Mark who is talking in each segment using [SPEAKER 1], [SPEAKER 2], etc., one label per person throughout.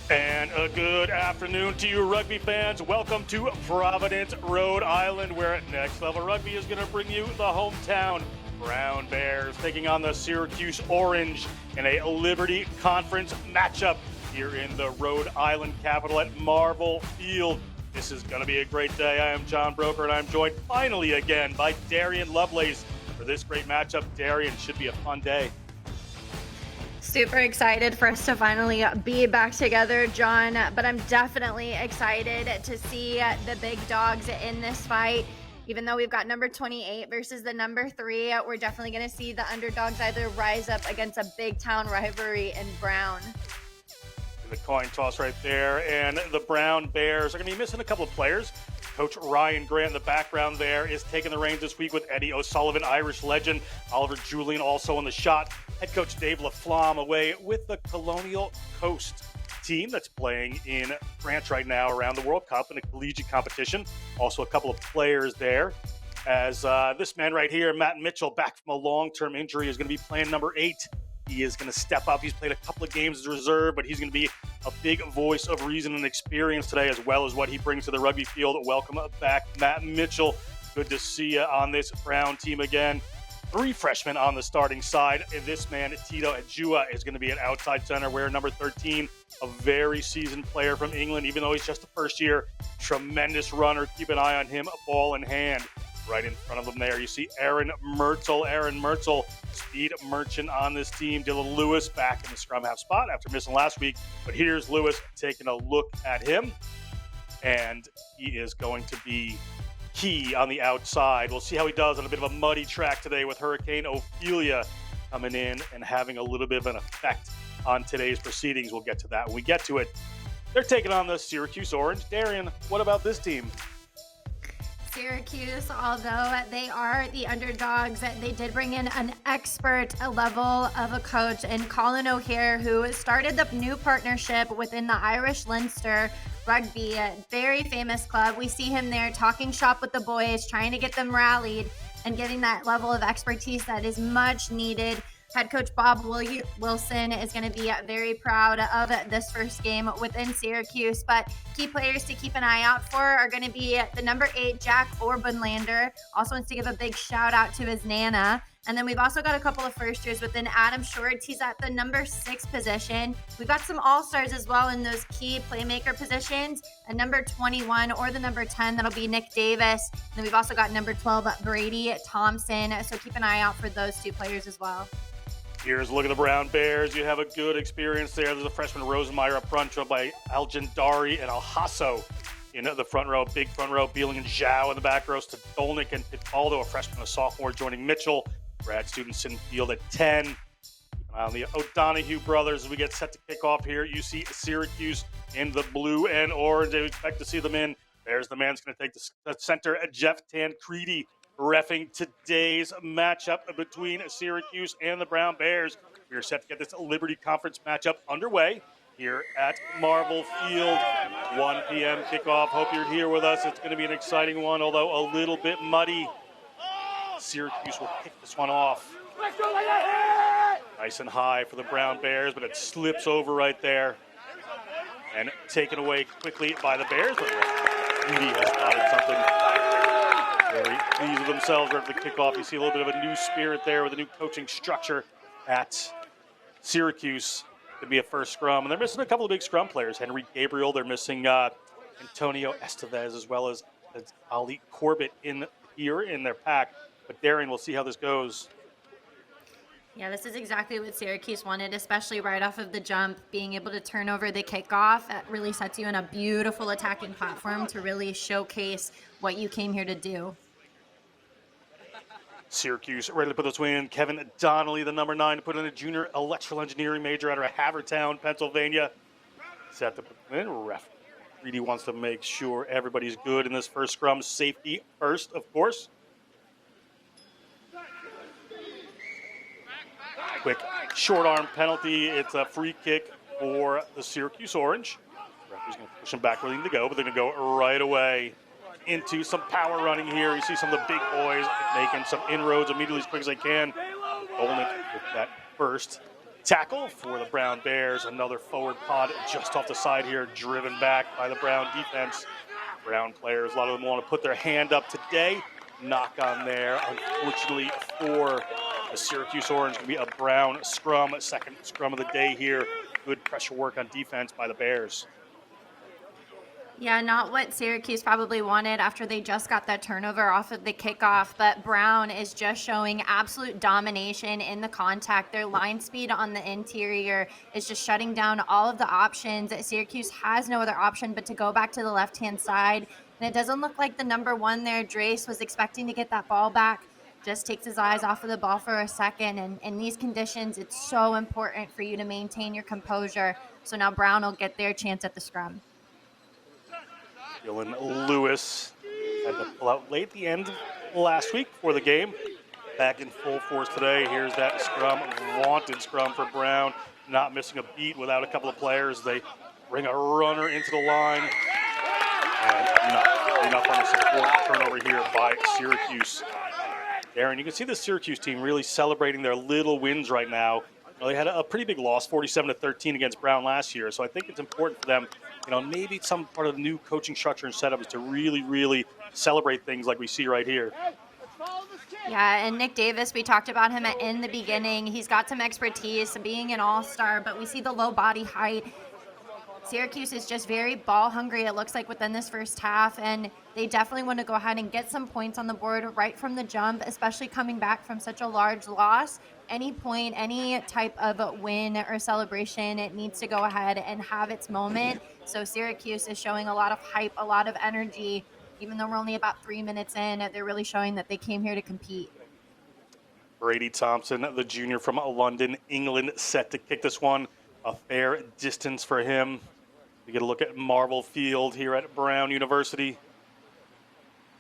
[SPEAKER 1] And a good afternoon to you, rugby fans. Welcome to Providence, Rhode Island, where Next Level Rugby is going to bring you the hometown Brown Bears taking on the Syracuse Orange in a Liberty Conference matchup here in the Rhode Island capital at Marvel Field. This is going to be a great day. I am John Broker, and I'm joined finally again by Darian Lovelace for this great matchup. Darian, should be a fun day.
[SPEAKER 2] Super excited for us to finally be back together, John, but I'm definitely excited to see the big dogs in this fight. Even though we've got number 28 versus the number 3, we're definitely going to see the underdogs either rise up against a big town rivalry in Brown.
[SPEAKER 1] The coin toss right there, and the Brown Bears are going to be missing a couple of players. Coach Ryan Grant in the background there is taking the reins this week with Eddie O'Sullivan, Irish legend. Oliver Julian also on the shot. Head coach Dave LaFlamme away with the Colonial Coast team that's playing in France right now around the World Cup in a collegiate competition. Also a couple of players there. As this man right here, Matt Mitchell, back from a long-term injury, is going to be playing number 8. He is going to step up. He's played a couple of games as a reserve, but he's going to be a big voice of reason and experience today, as well as what he brings to the rugby field. Welcome back, Matt Mitchell. Good to see you on this Brown team again. 3 freshmen on the starting side. And this man, Tito Ajua, is going to be an outside center, where number 13, a very seasoned player from England, even though he's just the first year. Tremendous runner. Keep an eye on him, ball in hand. Right in front of them there, you see Aaron Mertzel. Aaron Mertzel, speed merchant on this team. Dylan Lewis back in the scrum half spot after missing last week. But here's Lewis taking a look at him. And he is going to be key on the outside. We'll see how he does on a bit of a muddy track today with Hurricane Ophelia coming in and having a little bit of an effect on today's proceedings. We'll get to that when we get to it. They're taking on the Syracuse Orange. Darian, what about this team?
[SPEAKER 2] Syracuse, although they are the underdogs, they did bring in an expert level of a coach in Colin O'Hare, who started the new partnership within the Irish Leinster Rugby, a very famous club. We see him there talking shop with the boys, trying to get them rallied and getting that level of expertise that is much needed. Head coach Bob Wilson is going to be very proud of this first game within Syracuse, but key players to keep an eye out for are going to be the number 8, Jack Orbanlander. Also wants to give a big shout out to his Nana. And then we've also got a couple of first years within Adam Shorts. He's at the number 6 position. We've got some all-stars as well in those key playmaker positions. And number 21 or the number 10, that'll be Nick Davis. And then we've also got number 12, Brady Thompson. So keep an eye out for those 2 players as well.
[SPEAKER 1] Here's a look at the Brown Bears. You have a good experience there. There's a freshman Rosenmeyer up front, joined by Aljandari and Alhasso in the front row. Big front row. Beeling and Zhao in the back row. Stolnik and Pitbaldo, a freshman and a sophomore, joining Mitchell. Grad student sitting field at 10. Keep an eye on the O'Donoghue brothers as we get set to kick off here. You see Syracuse in the blue and orange. They expect to see them in. There's the man who's going to take the center, Jeff Tancredi, reffing today's matchup between Syracuse and the Brown Bears. We are set to get this Liberty Conference matchup underway here at Marvel Field. 1 p.m. kickoff. Hope you're here with us. It's going to be an exciting one, although a little bit muddy. Syracuse will kick this one off. Nice and high for the Brown Bears, but it slips over right there. And taken away quickly by the Bears. But Rudy has spotted something. Very pleased with themselves right at the kickoff. You see a little bit of a new spirit there with a new coaching structure at Syracuse. Could be a first scrum. And they're missing a couple of big scrum players. Henry Gabriel, they're missing Antonio Estevez, as well as Ali Corbett here in their pack. But Darian, we'll see how this goes.
[SPEAKER 2] Yeah, this is exactly what Syracuse wanted, especially right off of the jump. Being able to turn over the kickoff, that really sets you in a beautiful attacking platform to really showcase what you came here to do.
[SPEAKER 1] Syracuse ready to put this win. Kevin Donnelly, the number 9, to put in a junior electrical engineering major out of Havertown, Pennsylvania. Set to put in. Ref really wants to make sure everybody's good in this first scrum. Safety first, of course. Quick short arm penalty. It's a free kick for the Syracuse Orange. Referee's going to push them back where they need to go, but they're going to go right away into some power running here. You see some of the big boys making some inroads immediately as quick as they can. Olnick with that first tackle for the Brown Bears. Another forward pod just off the side here, driven back by the Brown defense. Brown players, a lot of them want to put their hand up today. Knock on there. Unfortunately for the Syracuse Orange, going to be a Brown scrum, second scrum of the day here. Good pressure work on defense by the Bears.
[SPEAKER 2] Yeah, not what Syracuse probably wanted after they just got that turnover off of the kickoff, but Brown is just showing absolute domination in the contact. Their line speed on the interior is just shutting down all of the options. Syracuse has no other option but to go back to the left-hand side, and it doesn't look like the number one there, Drace, was expecting to get that ball back. Just takes his eyes off of the ball for a second, and in these conditions, it's so important for you to maintain your composure. So now Brown will get their chance at the scrum.
[SPEAKER 1] Dylan Lewis had to pull out late at the end last week for the game. Back in full force today. Here's that scrum, vaunted scrum for Brown. Not missing a beat without a couple of players. They bring a runner into the line. And not enough on the support turnover here by Syracuse. Darren, you can see the Syracuse team really celebrating their little wins right now. They had a pretty big loss, 47-13 against Brown last year. So I think it's important for them, maybe some part of the new coaching structure and setup is to really, really celebrate things like we see right here.
[SPEAKER 2] Yeah, and Nick Davis, we talked about him in the beginning. He's got some expertise being an all-star, but we see the low body height. Syracuse is just very ball hungry, it looks like, within this first half, and they definitely want to go ahead and get some points on the board right from the jump, especially coming back from such a large loss. Any point, any type of win or celebration, it needs to go ahead and have its moment. So Syracuse is showing a lot of hype, a lot of energy. Even though we're only about 3 minutes in, they're really showing that they came here to compete.
[SPEAKER 1] Brady Thompson, the junior from London, England, set to kick this one. A fair distance for him. We get a look at Marvel Field here at Brown University.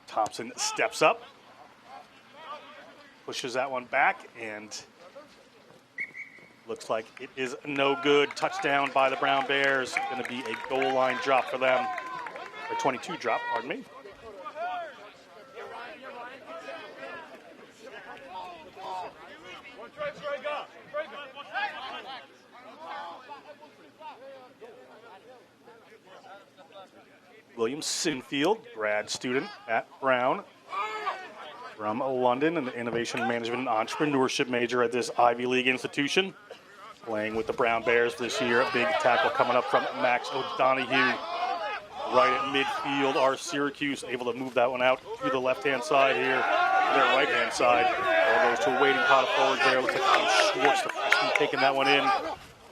[SPEAKER 1] Thompson steps up, pushes that one back, and looks like it is no good. Touchdown by the Brown Bears. Going to be a goal line drop for them. Or 22 drop, pardon me. William Sinfield, grad student at Brown from London, an innovation management and entrepreneurship major at this Ivy League institution. Playing with the Brown Bears this year. A big tackle coming up from Max O'Donoghue. Right at midfield, our Syracuse able to move that one out to the left-hand side here, their right-hand side. All goes to a waiting pot of forwards there. Looks like Adam Schwartz, the freshman, taking that one in.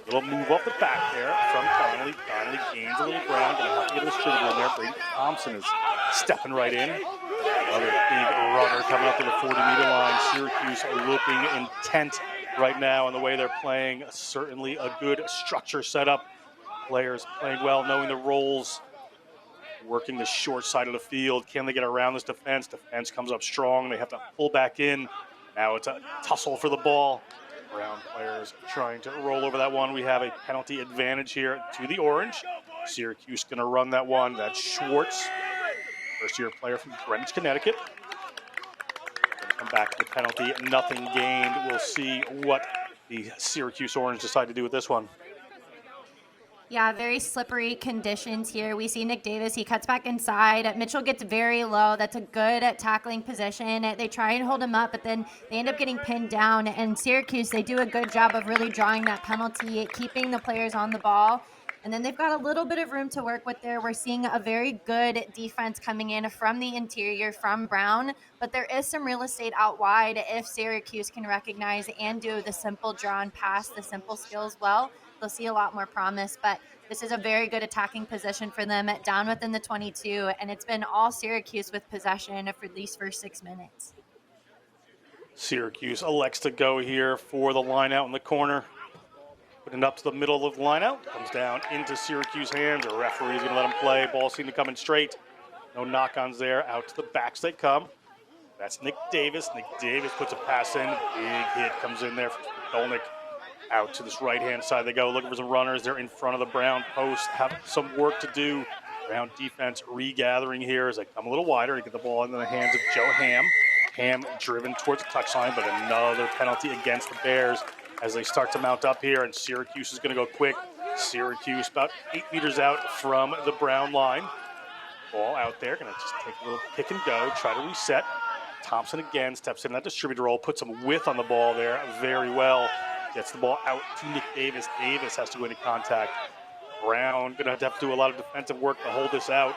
[SPEAKER 1] Little move off the back there from Donnelly. Donnelly gains a little ground. Gonna have to get a distributor in there. Brady Thompson is stepping right in. Another big runner coming up to the 40-meter line. Syracuse looking intent right now on the way they're playing. Certainly a good structure setup. Players playing well, knowing the roles. Working the short side of the field. Can they get around this defense? Defense comes up strong. They have to pull back in. Now it's a tussle for the ball. Brown players trying to roll over that one. We have a penalty advantage here to the Orange. Syracuse going to run that one. That's Schwartz, first-year player from Greenwich, Connecticut. Going to come back to the penalty. Nothing gained. We'll see what the Syracuse Orange decide to do with this one.
[SPEAKER 2] Yeah, very slippery conditions here. We see Nick Davis. He cuts back inside. Mitchell gets very low. That's a good tackling position. They try and hold him up, but then they end up getting pinned down. And Syracuse, they do a good job of really drawing that penalty, keeping the players on the ball. And then they've got a little bit of room to work with there. We're seeing a very good defense coming in from the interior from Brown, but there is some real estate out wide if Syracuse can recognize and do the simple draw and pass, the simple skills well. They'll see a lot more promise, but this is a very good attacking position for them down within the 22, and it's been all Syracuse with possession for these first 6 minutes.
[SPEAKER 1] Syracuse elects to go here for the line out in the corner. Putting it up to the middle of the line out. Comes down into Syracuse hands. The referee's going to let him play. Ball seemed to come in straight. No knock-ons there. Out to the backs they come. That's Nick Davis. Nick Davis puts a pass in. Big hit comes in there from Dolnick. Out to this right-hand side they go, looking for some runners. They're in front of the Brown post, have some work to do. Brown defense regathering here as they come a little wider to get the ball into the hands of Joe Ham. Ham driven towards the touchline, but another penalty against the Bears as they start to mount up here, and Syracuse is going to go quick. Syracuse about 8 meters out from the Brown line. Ball out there, going to just take a little pick and go, try to reset. Thompson again steps in that distributor role, puts some width on the ball there very well. Gets the ball out to Nick Davis. Davis has to go into contact. Brown going to have to do a lot of defensive work to hold this out.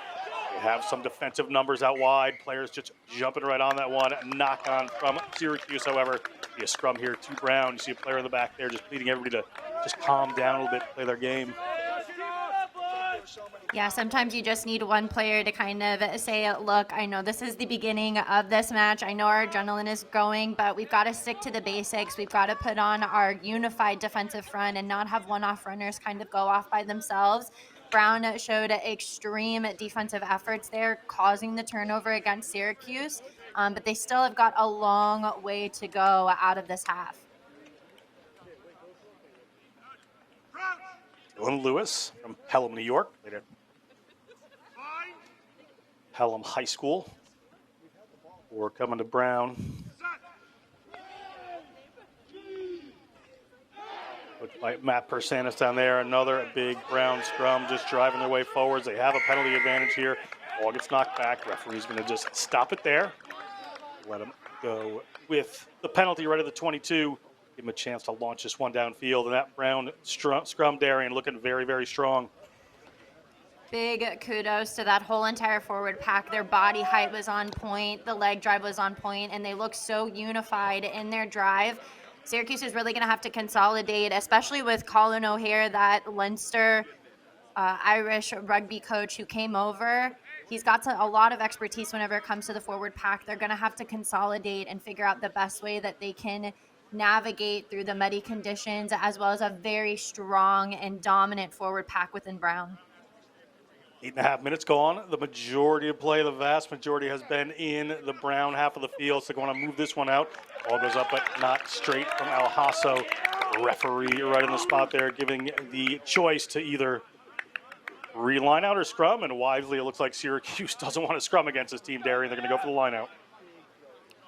[SPEAKER 1] They have some defensive numbers out wide. Players just jumping right on that one. Knock on from Syracuse, however. Be a scrum here to Brown. You see a player in the back there just pleading everybody to just calm down a little bit, play their game.
[SPEAKER 2] Yeah, sometimes you just need one player to kind of say, look, I know this is the beginning of this match. I know our adrenaline is going, but we've got to stick to the basics. We've got to put on our unified defensive front and not have one-off runners kind of go off by themselves. Brown showed extreme defensive efforts there, causing the turnover against Syracuse, but they still have got a long way to go out of this half.
[SPEAKER 1] Dylan Lewis from Pelham, New York. Played at Pelham High School. We're coming to Brown. Looked like Matt Persanis down there. Another big Brown scrum just driving their way forwards. They have a penalty advantage here. Ball gets knocked back. Referee's going to just stop it there. Let him go with the penalty right at the 22. Give him a chance to launch this one downfield. And that Brown scrum, Darian, looking very, very strong.
[SPEAKER 2] Big kudos to that whole entire forward pack. Their body height was on point. The leg drive was on point, and they look so unified in their drive. Syracuse is really going to have to consolidate, especially with Colin O'Hare, that Leinster Irish rugby coach who came over. He's got a lot of expertise whenever it comes to the forward pack. They're going to have to consolidate and figure out the best way that they can navigate through the muddy conditions, as well as a very strong and dominant forward pack within Brown.
[SPEAKER 1] 8.5 minutes gone. The majority of play, the vast majority, has been in the Brown half of the field. So they want to move this one out. Ball goes up, but not straight from Al Hasso. Referee right in the spot there, giving the choice to either reline out or scrum. And wisely, it looks like Syracuse doesn't want to scrum against this team, Darian. They're going to go for the line out.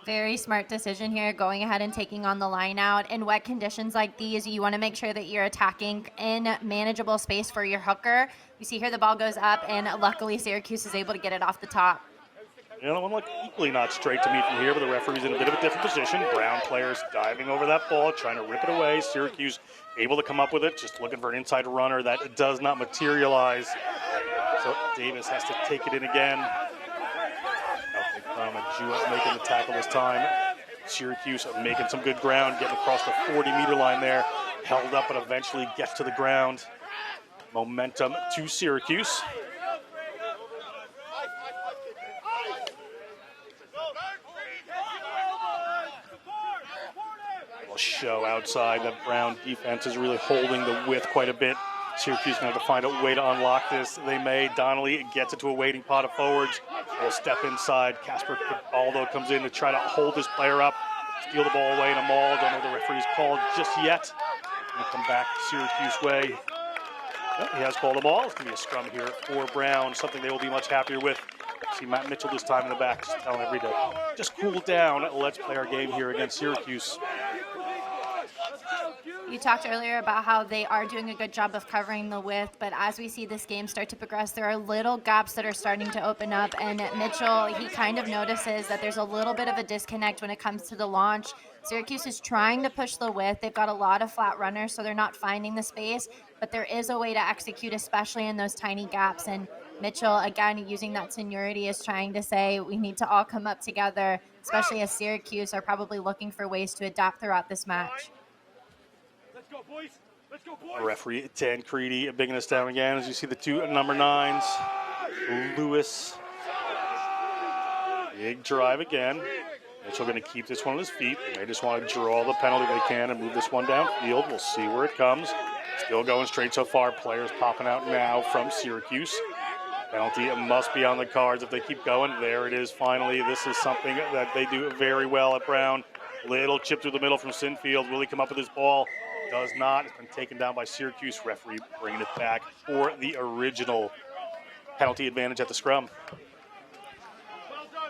[SPEAKER 2] Very smart decision here, going ahead and taking on the line out. In wet conditions like these, you want to make sure that you're attacking in manageable space for your hooker. You see here the ball goes up, and luckily Syracuse is able to get it off the top.
[SPEAKER 1] The other one looked equally not straight to me from here, but the referee's in a bit of a different position. Brown players diving over that ball, trying to rip it away. Syracuse able to come up with it, just looking for an inside runner that does not materialize. So Davis has to take it in again. Jewett making the tackle this time. Syracuse making some good ground, getting across the 40-meter line there. Held up, but eventually gets to the ground. Momentum to Syracuse. We'll show outside that Brown defense is really holding the width quite a bit. Syracuse going to have to find a way to unlock this. They may. Donnelly gets it to a waiting pot of forwards. Will step inside. Casper Aldo comes in to try to hold this player up, steal the ball away in a maul. Don't know the referee's called just yet. Going to come back Syracuse way. Yep, he has called a ball. It's going to be a scrum here for Brown, something they will be much happier with. See Matt Mitchell this time in the back, just telling everybody to just cool down. Let's play our game here against Syracuse.
[SPEAKER 2] You talked earlier about how they are doing a good job of covering the width, but as we see this game start to progress, there are little gaps that are starting to open up, and Mitchell, he kind of notices that there's a little bit of a disconnect when it comes to the launch. Syracuse is trying to push the width. They've got a lot of flat runners, so they're not finding the space, but there is a way to execute, especially in those tiny gaps, and Mitchell, again, using that seniority, is trying to say we need to all come up together, especially as Syracuse are probably looking for ways to adapt throughout this match.
[SPEAKER 3] Go, boys. Let's go, boys.
[SPEAKER 1] Referee Tancredi bigging us down again as you see the two number 9s. Lewis. Big drive again. Mitchell going to keep this one on his feet. They just want to draw the penalty they can and move this one downfield. We'll see where it comes. Still going straight so far. Players popping out now from Syracuse. Penalty must be on the cards if they keep going. There it is finally. This is something that they do very well at Brown. Little chip through the middle from Sinfield. Will he come up with his ball? Does not. It's been taken down by Syracuse. Referee bringing it back for the original penalty advantage at the scrum.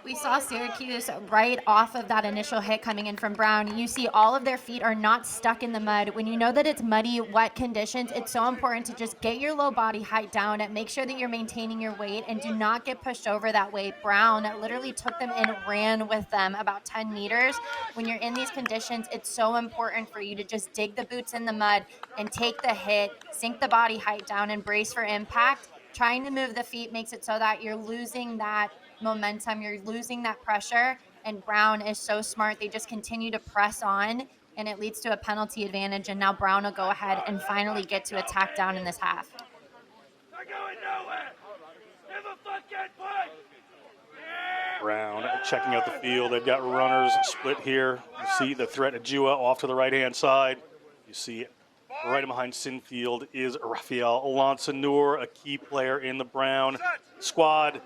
[SPEAKER 2] We saw Syracuse right off of that initial hit coming in from Brown. You see all of their feet are not stuck in the mud. When you know that it's muddy, wet conditions, it's so important to just get your low body height down and make sure that you're maintaining your weight and do not get pushed over that way. Brown literally took them and ran with them about 10 meters. When you're in these conditions, it's so important for you to just dig the boots in the mud and take the hit, sink the body height down and brace for impact. Trying to move the feet makes it so that you're losing that momentum, you're losing that pressure, and Brown is so smart. They just continue to press on, and it leads to a penalty advantage, and now Brown will go ahead and finally get to attack down in this half.
[SPEAKER 3] They're going nowhere. Never fucking play.
[SPEAKER 1] Brown checking out the field. They've got runners split here. You see the threat of Jua off to the right-hand side. You see right behind Sinfield is Rafael Lansanur, a key player in the Brown squad.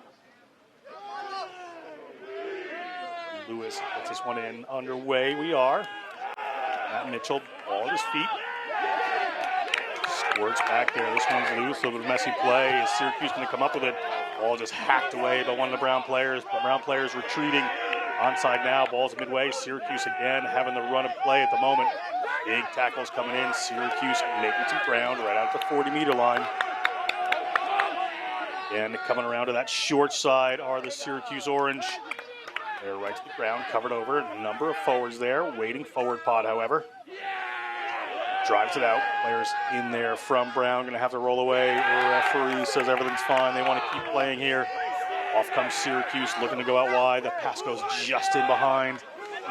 [SPEAKER 1] Lewis gets this one in underway. We are. Matt Mitchell, ball at his feet. Squirts back there. This one's loose. A little bit of messy play. Is Syracuse going to come up with it? Ball just hacked away by one of the Brown players. The Brown players retreating. Onside now. Ball's midway. Syracuse again having the run of play at the moment. Big tackles coming in. Syracuse making some ground right out the 40-meter line. And coming around to that short side are the Syracuse Orange. They're right to the ground, covered over. A number of forwards there, waiting forward pod, however. Drives it out. Players in there from Brown, going to have to roll away. The referee says everything's fine. They want to keep playing here. Off comes Syracuse, looking to go out wide. The pass goes just in behind.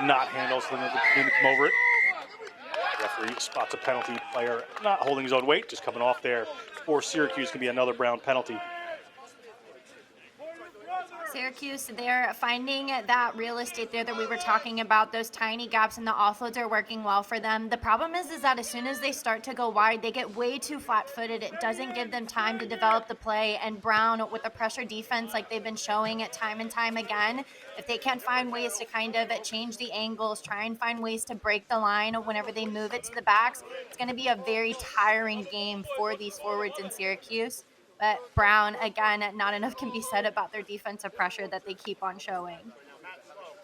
[SPEAKER 1] Not handled, so they're going to come over it. Referee spots a penalty. Player not holding his own weight, just coming off there. For Syracuse, can be another Brown penalty.
[SPEAKER 2] Syracuse, they're finding that real estate there that we were talking about. Those tiny gaps in the offloads are working well for them. The problem is that as soon as they start to go wide, they get way too flat-footed. It doesn't give them time to develop the play. And Brown, with a pressure defense like they've been showing it time and time again, if they can't find ways to kind of change the angles, try and find ways to break the line whenever they move it to the backs, it's going to be a very tiring game for these forwards in Syracuse. But Brown, again, not enough can be said about their defensive pressure that they keep on showing.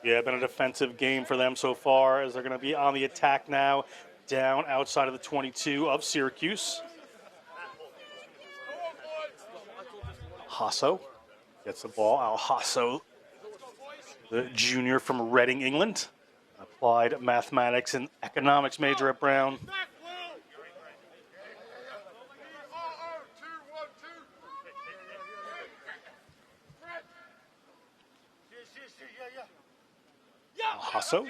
[SPEAKER 1] Yeah, been a defensive game for them so far as they're going to be on the attack now, down outside of the 22 of Syracuse. Hasso gets the ball. Al Hasso, the junior from Reading, England. Applied mathematics and economics major at Brown. Hasso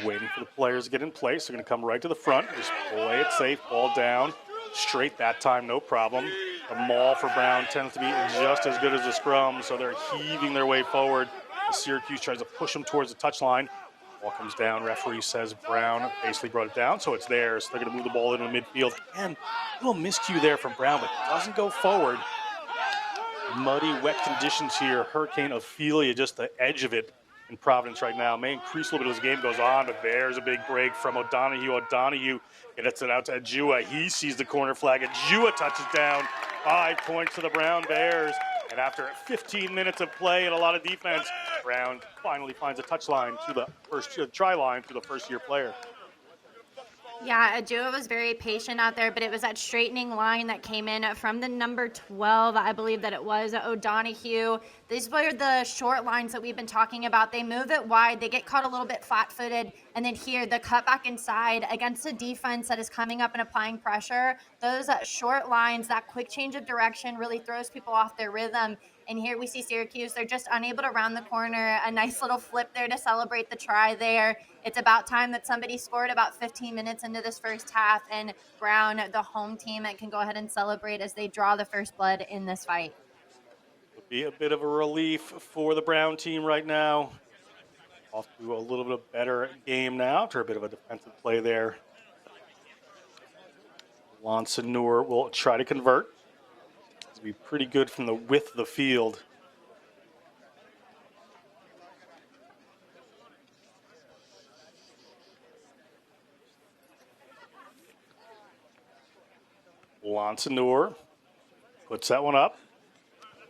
[SPEAKER 1] waiting for the players to get in place. They're going to come right to the front. Just play it safe. Ball down. Straight that time, no problem. The maul for Brown tends to be just as good as the scrum, so they're heaving their way forward. The Syracuse tries to push them towards the touchline. Ball comes down. Referee says Brown basically brought it down, so it's theirs. So they're going to move the ball into the midfield. Again, a little miscue there from Brown, but doesn't go forward. Muddy, wet conditions here. Hurricane Ophelia, just the edge of it in Providence right now. May increase a little bit as the game goes on, but there's a big break from O'Donoghue. O'Donoghue gets it out to Jua. He sees the corner flag, and Jua touches down. 5 points to the Brown Bears. And after 15 minutes of play and a lot of defense, Brown finally finds a touchline to the try line to the first-year player.
[SPEAKER 2] Yeah, Jua was very patient out there, but it was that straightening line that came in from the number 12, I believe that it was, O'Donoghue. These were the short lines that we've been talking about. They move it wide, they get caught a little bit flat-footed, and then here, the cut back inside against a defense that is coming up and applying pressure. Those short lines, that quick change of direction really throws people off their rhythm. And here we see Syracuse, they're just unable to round the corner. A nice little flip there to celebrate the try there. It's about time that somebody scored about 15 minutes into this first half, and Brown, the home team, can go ahead and celebrate as they draw the first blood in this fight.
[SPEAKER 1] It'll be a bit of a relief for the Brown team right now. Off to a little bit of better game now after a bit of a defensive play there. Lansanur will try to convert. It'll be pretty good from the width of the field. Lansanur puts that one up.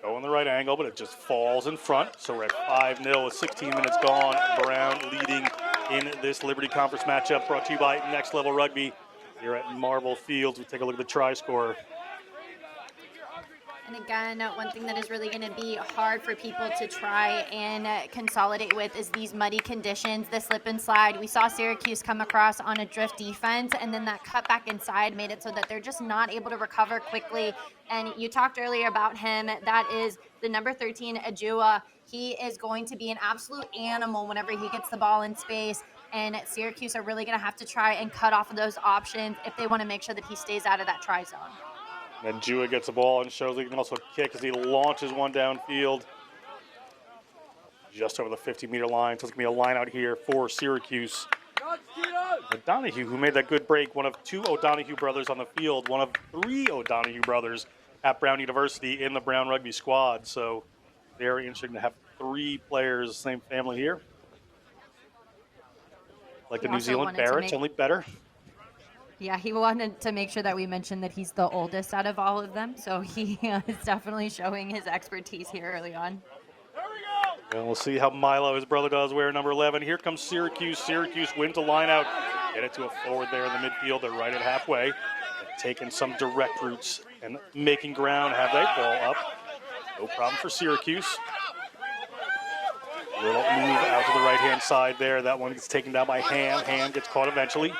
[SPEAKER 1] Going the right angle, but it just falls in front. So we're at 5-0 with 16 minutes gone. Brown leading in this Liberty Conference matchup, brought to you by Next Level Rugby here at Marble Fields. We take a look at the try score.
[SPEAKER 2] And again, one thing that is really going to be hard for people to try and consolidate with is these muddy conditions, the slip and slide. We saw Syracuse come across on a drift defense, and then that cut back inside made it so that they're just not able to recover quickly. And you talked earlier about him. That is the number 13, Ajua. He is going to be an absolute animal whenever he gets the ball in space. And Syracuse are really going to have to try and cut off of those options if they want to make sure that he stays out of that try zone.
[SPEAKER 1] And Jua gets the ball and shows he can also kick as he launches one downfield just over the 50-meter line. So it's going to be a line out here for Syracuse. O'Donohue, who made that good break, one of 2 O'Donohue brothers on the field, one of 3 O'Donohue brothers at Brown University in the Brown Rugby squad. So very interesting to have 3 players, same family here. Like the New Zealand Barretts, only better.
[SPEAKER 2] Yeah, he wanted to make sure that we mentioned that he's the oldest out of all of them, so he is definitely showing his expertise here early on.
[SPEAKER 1] And we'll see how Milo, his brother, does wear number 11. Here comes Syracuse. Syracuse wins the line out. Get it to a forward there in the midfield. They're right at halfway. They're taking some direct routes and making ground. Have they ball up? No problem for Syracuse. Little move out to the right-hand side there. That one gets taken down by Ham. Ham gets caught eventually.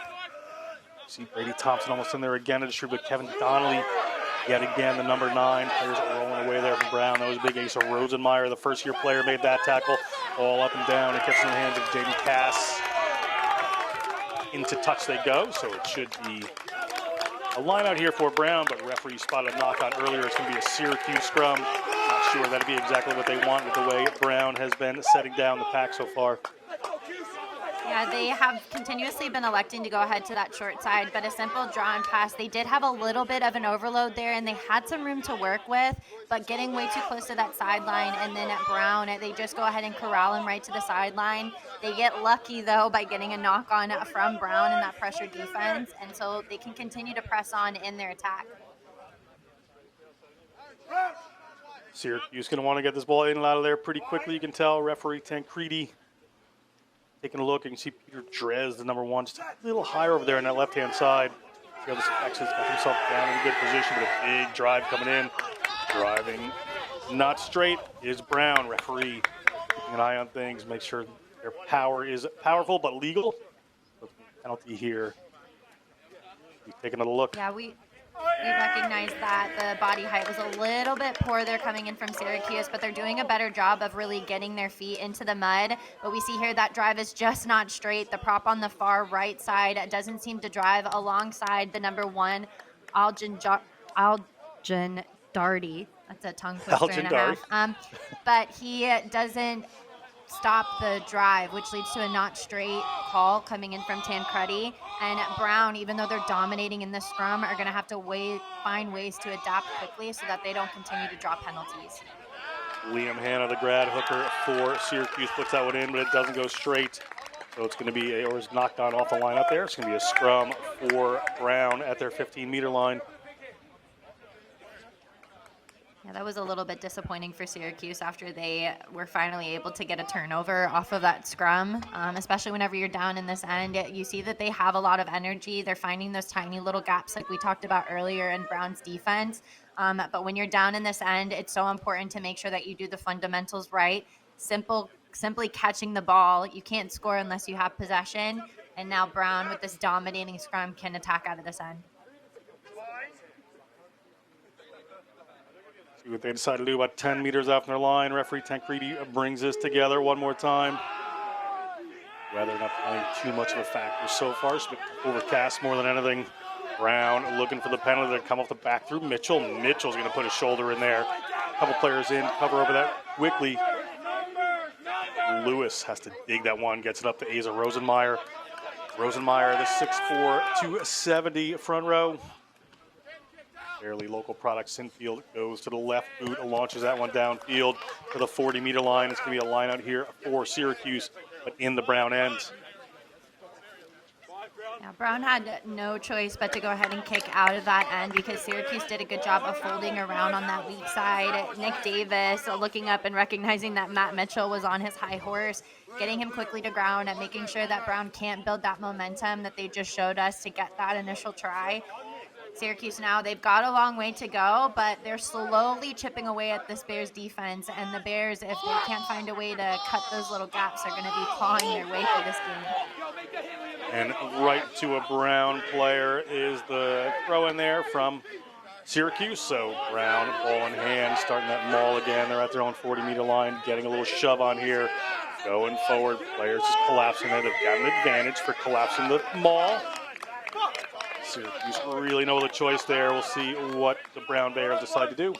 [SPEAKER 1] See Brady Thompson almost in there again to distribute Kevin Donnelly. Yet again, the number 9. Players are rolling away there from Brown. That was a big ace of Rosenmeyer. The first-year player made that tackle. All up and down. It gets in the hands of Jaden Cass. Into touch they go, so it should be a line out here for Brown, but referee spotted a knockout earlier. It's going to be a Syracuse scrum. Not sure that'd be exactly what they want with the way Brown has been setting down the pack so far.
[SPEAKER 2] Yeah, they have continuously been electing to go ahead to that short side, but a simple draw and pass. They did have a little bit of an overload there, and they had some room to work with, but getting way too close to that sideline, and then at Brown, they just go ahead and corral him right to the sideline. They get lucky, though, by getting a knock on from Brown in that pressure defense, and so they can continue to press on in their attack.
[SPEAKER 1] Syracuse going to want to get this ball in and out of there pretty quickly. You can tell referee Tancredi taking a look. You can see Peter Drez, the number 1, just a little higher over there on that left-hand side. See how this affects has got himself down in a good position with a big drive coming in. Driving not straight is Brown. Referee keeping an eye on things, make sure their power is powerful but legal. Penalty here. He's taking a look.
[SPEAKER 2] Yeah, we recognize that the body height was a little bit poor there coming in from Syracuse, but they're doing a better job of really getting their feet into the mud. But we see here that drive is just not straight. The prop on the far right side doesn't seem to drive alongside the number 1, Algin Darty. That's a tongue twister and a half. But he doesn't stop the drive, which leads to a not straight call coming in from Tancredi. And Brown, even though they're dominating in the scrum, are going to have to find ways to adapt quickly so that they don't continue to draw penalties.
[SPEAKER 1] Liam Hanna, the grad hooker for Syracuse, puts that one in, but it doesn't go straight. So it's going to be, or is knocked on off the line out there. It's going to be a scrum for Brown at their 15-meter line.
[SPEAKER 2] Yeah, that was a little bit disappointing for Syracuse after they were finally able to get a turnover off of that scrum, especially whenever you're down in this end. You see that they have a lot of energy. They're finding those tiny little gaps like we talked about earlier in Brown's defense. But when you're down in this end, it's so important to make sure that you do the fundamentals right. Simply catching the ball. You can't score unless you have possession. And now Brown, with this dominating scrum, can attack out of this end.
[SPEAKER 1] See what they decide to do about 10 meters off their line. Referee Tancredi brings this together one more time. Weather not playing too much of a factor so far. It's been overcast more than anything. Brown looking for the penalty to come off the back through Mitchell. Mitchell's going to put his shoulder in there. A couple players in, cover over that quickly. Lewis has to dig that one, gets it up to Asa Rosenmeyer. Rosenmeyer, the 6'4", 270 front row. Fairly local product. Sinfield goes to the left boot, launches that one downfield for the 40-meter line. It's going to be a line out here for Syracuse, but in the Brown end.
[SPEAKER 2] Yeah, Brown had no choice but to go ahead and kick out of that end because Syracuse did a good job of folding around on that weak side. Nick Davis looking up and recognizing that Matt Mitchell was on his high horse, getting him quickly to ground and making sure that Brown can't build that momentum that they just showed us to get that initial try. Syracuse now, they've got a long way to go, but they're slowly chipping away at this Bears defense. And the Bears, if they can't find a way to cut those little gaps, are going to be clawing their way through this game.
[SPEAKER 1] And right to a Brown player is the throw in there from Syracuse. So Brown, ball in hand, starting that maul again. They're at their own 40-meter line, getting a little shove on here. Going forward, players just collapsing it. They've got an advantage for collapsing the maul. Syracuse really no other choice there. We'll see what the Brown Bears decide to do.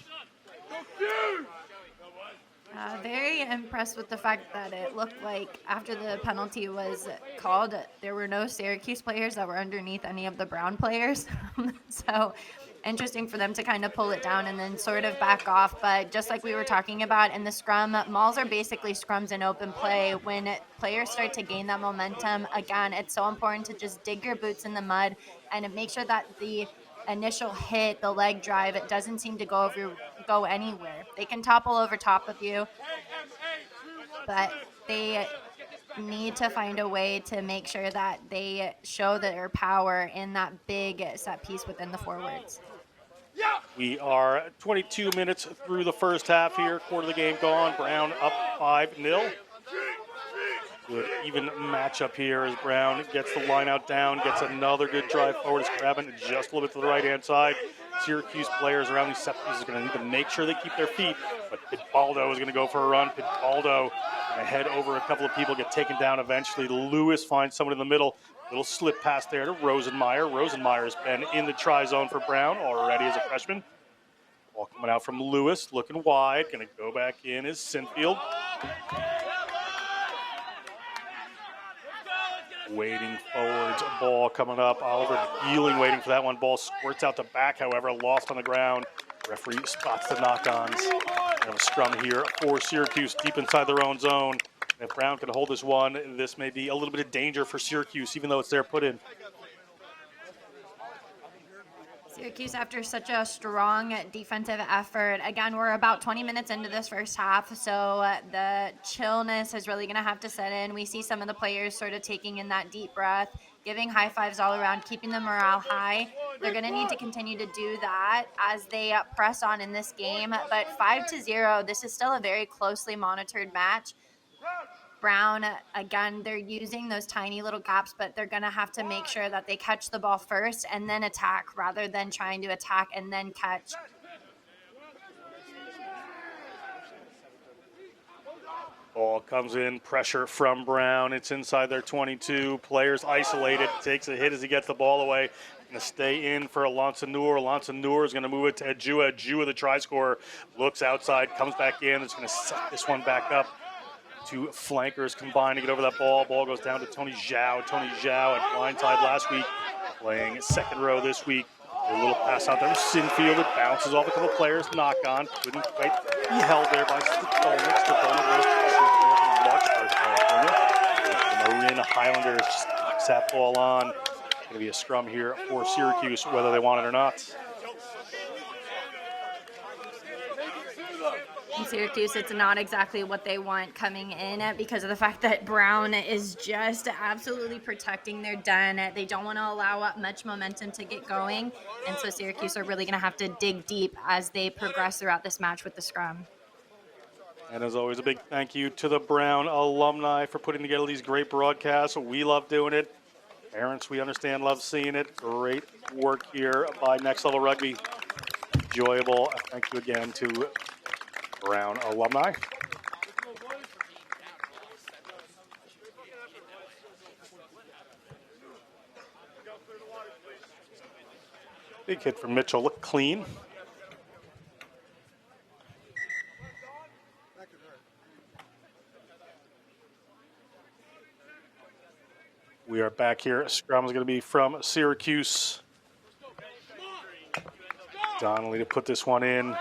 [SPEAKER 2] Very impressed with the fact that it looked like after the penalty was called, there were no Syracuse players that were underneath any of the Brown players. So interesting for them to kind of pull it down and then sort of back off. But just like we were talking about in the scrum, mauls are basically scrums in open play. When players start to gain that momentum, again, it's so important to just dig your boots in the mud and make sure that the initial hit, the leg drive, it doesn't seem to go anywhere. They can topple over top of you, but they need to find a way to make sure that they show their power in that big set piece within the forwards.
[SPEAKER 1] We are 22 minutes through the first half here. Quarter of the game gone. Brown up 5-0. Good even matchup here as Brown gets the line out down, gets another good drive forward. Is grabbing just a little bit to the right-hand side. Syracuse players around these set pieces are going to need to make sure they keep their feet, but Pinbaldo is going to go for a run. Pinbaldo going to head over a couple of people, get taken down eventually. Lewis finds someone in the middle. Little slip pass there to Rosenmeyer. Rosenmeyer's been in the try zone for Brown already as a freshman. Ball coming out from Lewis, looking wide. Going to go back in is Sinfield. Waiting forwards, ball coming up. Oliver Geeling waiting for that one. Ball squirts out the back, however, lost on the ground. Referee spots the knock-ons. We have a scrum here for Syracuse deep inside their own zone. If Brown can hold this one, this may be a little bit of danger for Syracuse, even though it's their put in.
[SPEAKER 2] Syracuse, after such a strong defensive effort, again, we're about 20 minutes into this first half, so the chillness is really going to have to set in. We see some of the players sort of taking in that deep breath, giving high fives all around, keeping the morale high. They're going to need to continue to do that as they press on in this game, but 5-0, this is still a very closely monitored match. Brown, again, they're using those tiny little gaps, but they're going to have to make sure that they catch the ball first and then attack rather than trying to attack and then catch.
[SPEAKER 1] Ball comes in, pressure from Brown. It's inside their 22. Players isolated, takes a hit as he gets the ball away. Going to stay in for Lansanur. Lansanur is going to move it to Ajua. Ajua, the try scorer, looks outside, comes back in. It's going to set this one back up. Two flankers combine to get over that ball. Ball goes down to Tony Zhao. Tony Zhao at blindside last week, playing second row this week. A little pass out there. Sinfield, it bounces off a couple players. Knock on. Couldn't quite be held there by Stolnik. The Marin Highlanders just knocks that ball on. Going to be a scrum here for Syracuse, whether they want it or not.
[SPEAKER 2] In Syracuse, it's not exactly what they want coming in because of the fact that Brown is just absolutely protecting their den. They don't want to allow up much momentum to get going, and so Syracuse are really going to have to dig deep as they progress throughout this match with the scrum.
[SPEAKER 1] And as always, a big thank you to the Brown alumni for putting together these great broadcasts. We love doing it. Parents, we understand, love seeing it. Great work here by Next Level Rugby. Enjoyable. Thank you again to Brown alumni. Big hit from Mitchell. Look clean. We are back here. Scrum is going to be from Syracuse. Donnelly to put this one in.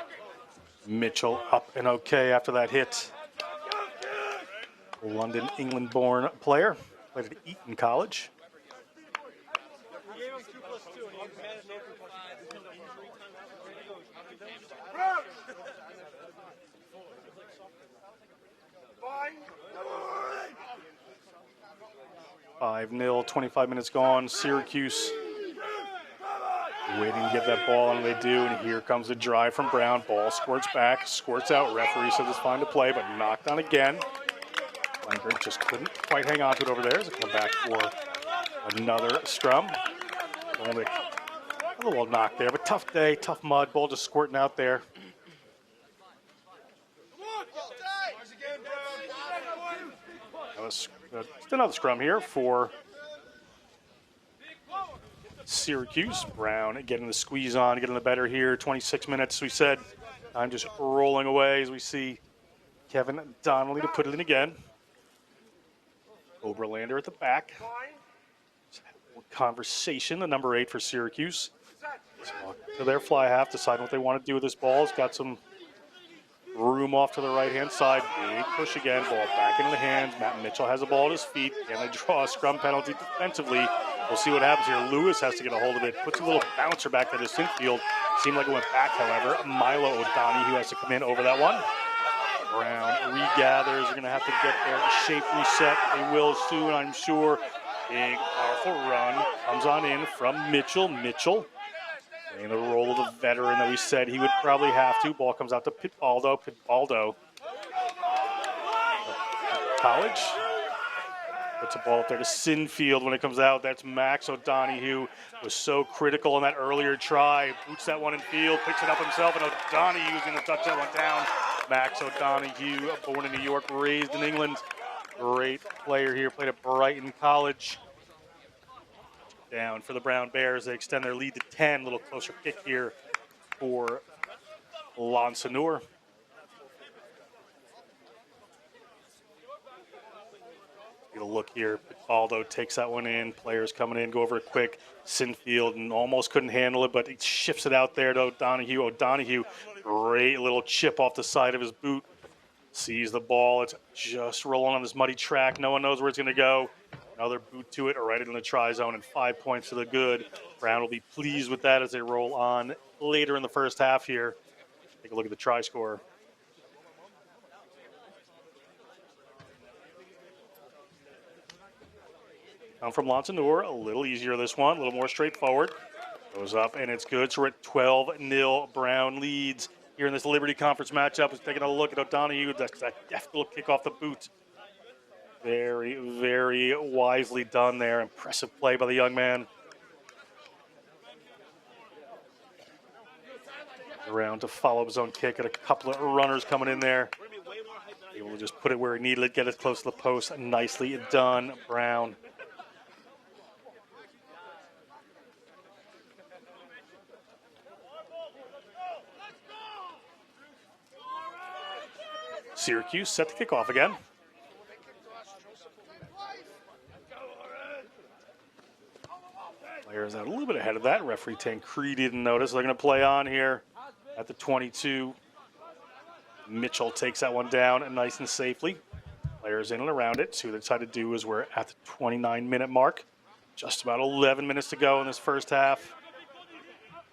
[SPEAKER 1] Mitchell up and okay after that hit. London, England-born player. Played at Eton College. 5-0, 25 minutes gone. Syracuse waiting to get that ball, and they do. And here comes the drive from Brown. Ball squirts back, squirts out. Referee says it's fine to play, but knocked on again. Langer just couldn't quite hang on to it over there as it come back for another scrum. Only a little knock there, but tough day, tough mud. Ball just squirting out there. Just another scrum here for Syracuse. Brown getting the squeeze on, getting the better here. 26 minutes, we said. Time just rolling away as we see Kevin Donnelly to put it in again. Oberlander at the back. Conversation, the number 8 for Syracuse. To their fly half, deciding what they want to do with this ball. It's got some room off to the right-hand side. Big push again. Ball back into the hands. Matt Mitchell has the ball at his feet. And they draw a scrum penalty defensively. We'll see what happens here. Lewis has to get a hold of it. Puts a little bouncer back to the infield. Seemed like it went back, however. Milo O'Donoghue has to come in over that one. Brown regathers. They're going to have to get their shape reset. They will soon, I'm sure. Big, powerful run. Comes on in from Mitchell. Mitchell playing the role of the veteran that we said he would probably have to. Ball comes out to Pitbaldo. Pitbaldo. College. Puts the ball up there to Sinfield when it comes out. That's Max O'Donoghue. Was so critical in that earlier try. Boots that one in field. Picks it up himself, and O'Donoghue's going to touch that one down. Max O'Donoghue, born in New York, raised in England. Great player here. Played at Brighton College. Down for the Brown Bears. They extend their lead to 10. A little closer kick here for Lansanur. Get a look here. Aldo takes that one in. Players coming in, go over it quick. Sinfield and almost couldn't handle it, but he shifts it out there to O'Donoghue. O'Donoghue, great little chip off the side of his boot. Sees the ball. It's just rolling on this muddy track. No one knows where it's going to go. Another boot to it or right in the try zone, and 5 points to the good. Brown will be pleased with that as they roll on later in the first half here. Take a look at the try score. Come from Lansanur, a little easier this one, a little more straightforward. Goes up and it's good. So we're at 12-0. Brown leads here in this Liberty Conference matchup. Is taking a look at O'Donoghue. That deft little kick off the boot. Very, very wisely done there. Impressive play by the young man. Around to follow his own kick, at a couple of runners coming in there. Able to just put it where he needed it, get it close to the post. Nicely done, Brown. Syracuse set to kick off again. Players out a little bit ahead of that. Referee Tancredi didn't notice. They're going to play on here at the 22. Mitchell takes that one down nice and safely. Players in and around it. See what they decide to do is we're at the 29-minute mark. Just about 11 minutes to go in this first half.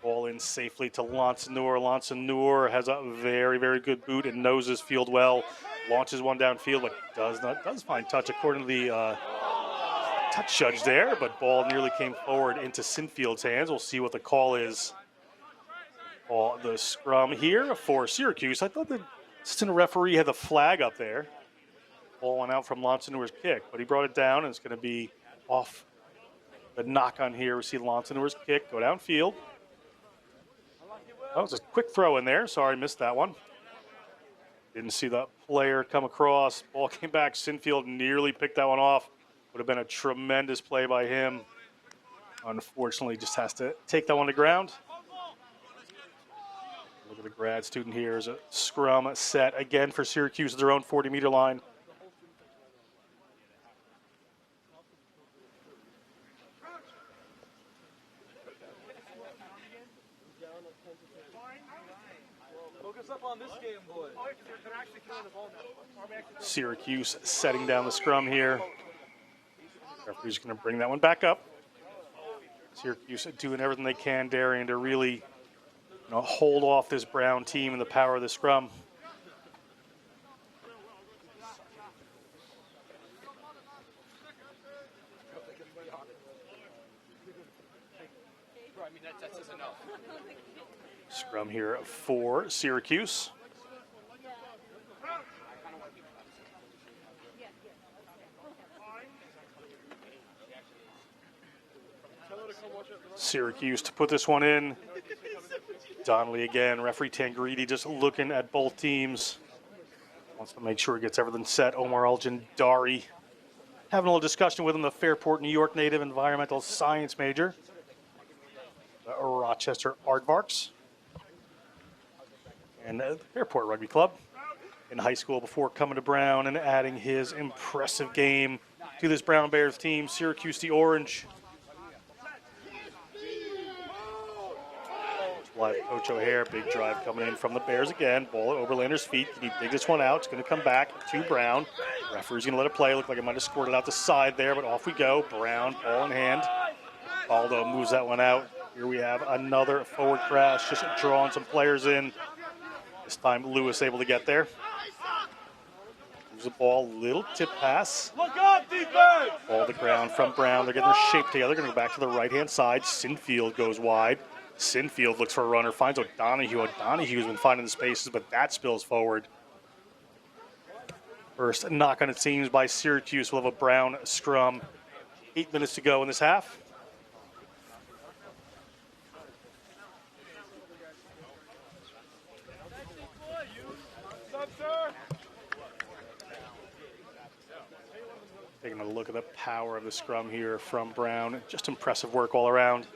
[SPEAKER 1] Ball in safely to Lansanur. Lansanur has a very, very good boot and knows his field well. Launches one downfield, but does find touch according to the touch judge there. But ball nearly came forward into Sinfield's hands. We'll see what the call is. The scrum here for Syracuse. I thought the assistant referee had the flag up there. Ball went out from Lansanur's kick, but he brought it down, and it's going to be off the knock on here. We see Lansanur's kick go downfield. That was a quick throw in there. Sorry, missed that one. Didn't see the player come across. Ball came back. Sinfield nearly picked that one off. Would have been a tremendous play by him. Unfortunately, just has to take that one to ground. Look at the grad student here. Is a scrum set again for Syracuse at their own 40-meter line. Syracuse setting down the scrum here. Referee's going to bring that one back up. Syracuse doing everything they can, Darian, to really hold off this Brown team and the power of the scrum. Scrum here for Syracuse. Syracuse to put this one in. Donnelly again, referee Tangridi just looking at both teams. Wants to make sure he gets everything set. Omar Al-Jandari having a little discussion with him, the Fairport, New York native environmental science major. The Rochester Aardvarks. And the Fairport Rugby Club in high school before coming to Brown and adding his impressive game to this Brown Bears team. Syracuse the Orange. Live Coach O'Hare, big drive coming in from the Bears again. Ball at Oberlander's feet. Can he dig this one out? It's going to come back to Brown. Referee's going to let it play. Looked like it might have scored it out the side there, but off we go. Brown, ball in hand. Aldo moves that one out. Here we have another forward crash, just drawing some players in. This time Lewis able to get there. Moves the ball, little tip pass.
[SPEAKER 3] Look up, defense!
[SPEAKER 1] Ball to the ground from Brown. They're getting their shape together. Going to go back to the right-hand side. Sinfield goes wide. Sinfield looks for a runner, finds O'Donohue. O'Donohue's been finding the spaces, but that spills forward. First knock on it seems by Syracuse. We'll have a Brown scrum. 8 minutes to go in this half. Taking a look at the power of the scrum here from Brown. Just impressive work all around.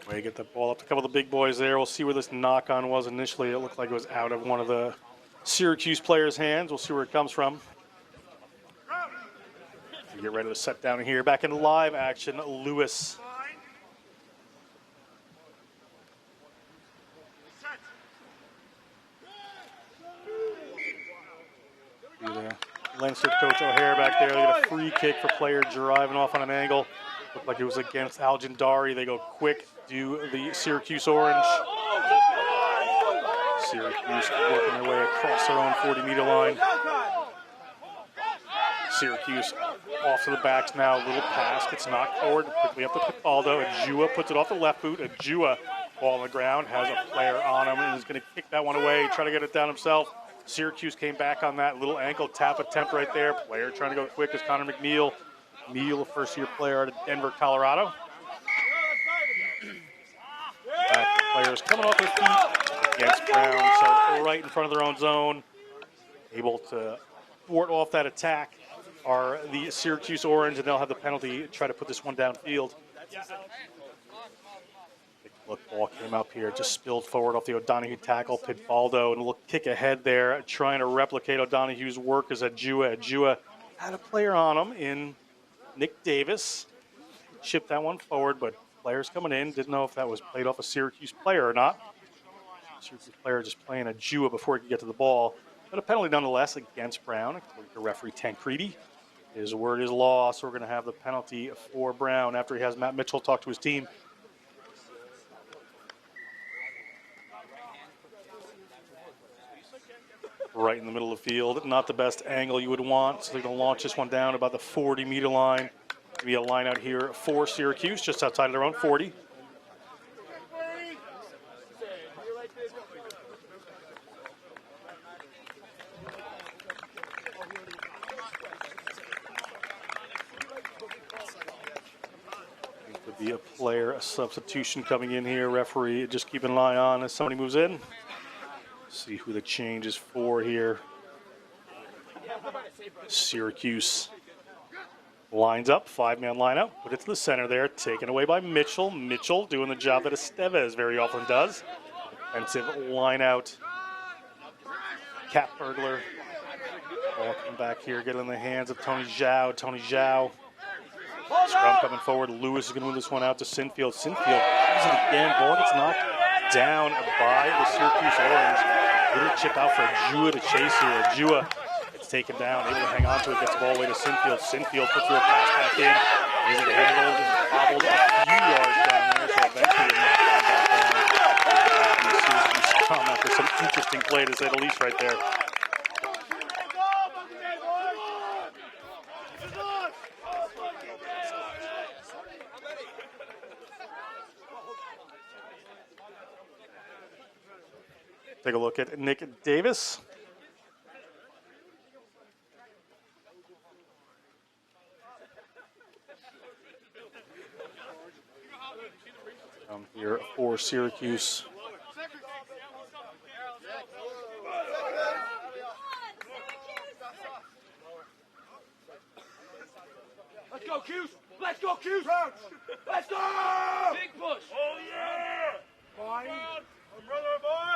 [SPEAKER 1] Way to get the ball up to a couple of the big boys there. We'll see where this knock-on was initially. It looked like it was out of one of the Syracuse players' hands. We'll see where it comes from. We get ready to set down here. Back in live action, Lewis. Leinster coach O'Hare back there. They get a free kick for player driving off on an angle. Looked like it was against Al-Jandari. They go quick, do the Syracuse Orange. Syracuse working their way across their own 40-meter line. Syracuse off to the backs now. Little pass gets knocked forward quickly up to Pipaldo. Ajua puts it off the left boot. Ajua, ball on the ground, has a player on him and is going to kick that one away, try to get it down himself. Syracuse came back on that little ankle tap attempt right there. Player trying to go quick is Connor McNeil. Neal, a first-year player out of Denver, Colorado. Back the players coming off their feet against Brown, so right in front of their own zone. Able to thwart off that attack are the Syracuse Orange, and they'll have the penalty, try to put this one downfield. Look, ball came up here, just spilled forward off the O'Donohue tackle. Pidvaldo, and a little kick ahead there, trying to replicate O'Donohue's work as Ajua. Ajua had a player on him in Nick Davis. Chipped that one forward, but players coming in. Didn't know if that was played off a Syracuse player or not. Syracuse player just playing Ajua before he could get to the ball. But a penalty nonetheless against Brown, according to referee Tancredi. His word is law, so we're going to have the penalty for Brown after he has Matt Mitchell talk to his team. Right in the middle of the field. Not the best angle you would want, so they're going to launch this one down about the 40-meter line. Maybe a line out here for Syracuse, just outside of their own 40. Could be a player, a substitution coming in here. Referee just keep an eye on as somebody moves in. See who the change is for here. Syracuse lines up, 5-man lineup. Put it to the center there, taken away by Mitchell. Mitchell doing the job that Estevez very often does. Defensive line out. Cap burglar. Ball coming back here, get in the hands of Tony Zhao. Tony Zhao. Scrum coming forward. Lewis is going to move this one out to Sinfield. Sinfield uses it again. Ball gets knocked down by the Syracuse Orange. Little chip out for Ajua to chase here. Ajua gets taken down, able to hang on to it, gets the ball away to Sinfield. Sinfield puts through a pass back in. Is it handled and bobbled a few yards down there, so eventually it knocks down Syracuse scrum after some interesting play, to say the least, right there. Take a look at Nick Davis. Here for Syracuse.
[SPEAKER 3] Let's go, Cuse! Let's go, Cuse! Let's go! Big push! Oh, yeah! Fine.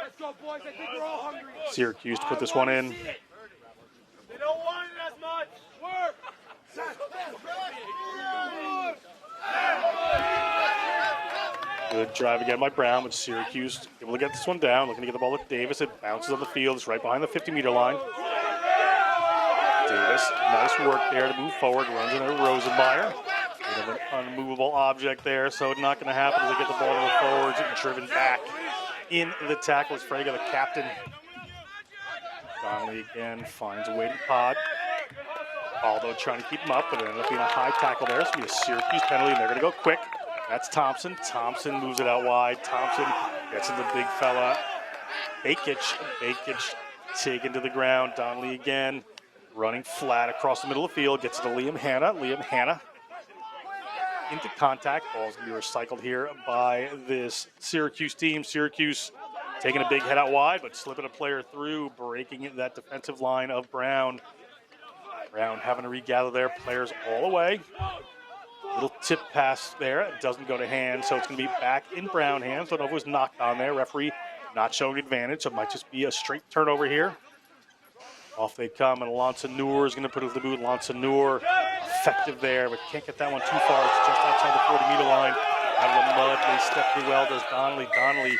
[SPEAKER 3] Let's go, boys. I think we're all hungry.
[SPEAKER 1] Syracuse to put this one in.
[SPEAKER 3] They don't want it as much. Work!
[SPEAKER 1] Good drive again by Brown, with Syracuse able to get this one down. Looking to get the ball to Davis. It bounces on the field. It's right behind the 50-meter line. Davis, nice work there to move forward. Runs into Rosenmeyer. Bit of an unmovable object there, so not going to happen as they get the ball to the forwards and driven back in the tackle. It's Frega, the captain. Donnelly again finds a way to pod. Aldo trying to keep him up, but it ended up being a high tackle there. It's going to be a Syracuse penalty, and they're going to go quick. That's Thompson. Thompson moves it out wide. Thompson gets to the big fella. Bakic taken to the ground. Donnelly again running flat across the middle of the field. Gets to Liam Hanna. Liam Hanna into contact. Ball's going to be recycled here by this Syracuse team. Syracuse taking a big head out wide, but slipping a player through, breaking that defensive line of Brown. Brown having to regather their players all the way. Little tip pass there. It doesn't go to hand, so it's going to be back in Brown hands. Don't know if it was knocked on there. Referee not showing advantage, so it might just be a straight turnover here. Off they come, and Alonso Noor is going to put it to the boot. Alonso Noor effective there, but can't get that one too far. It's just outside the 40-meter line. Out of the mud, they step pretty well. Does Donnelly. Donnelly,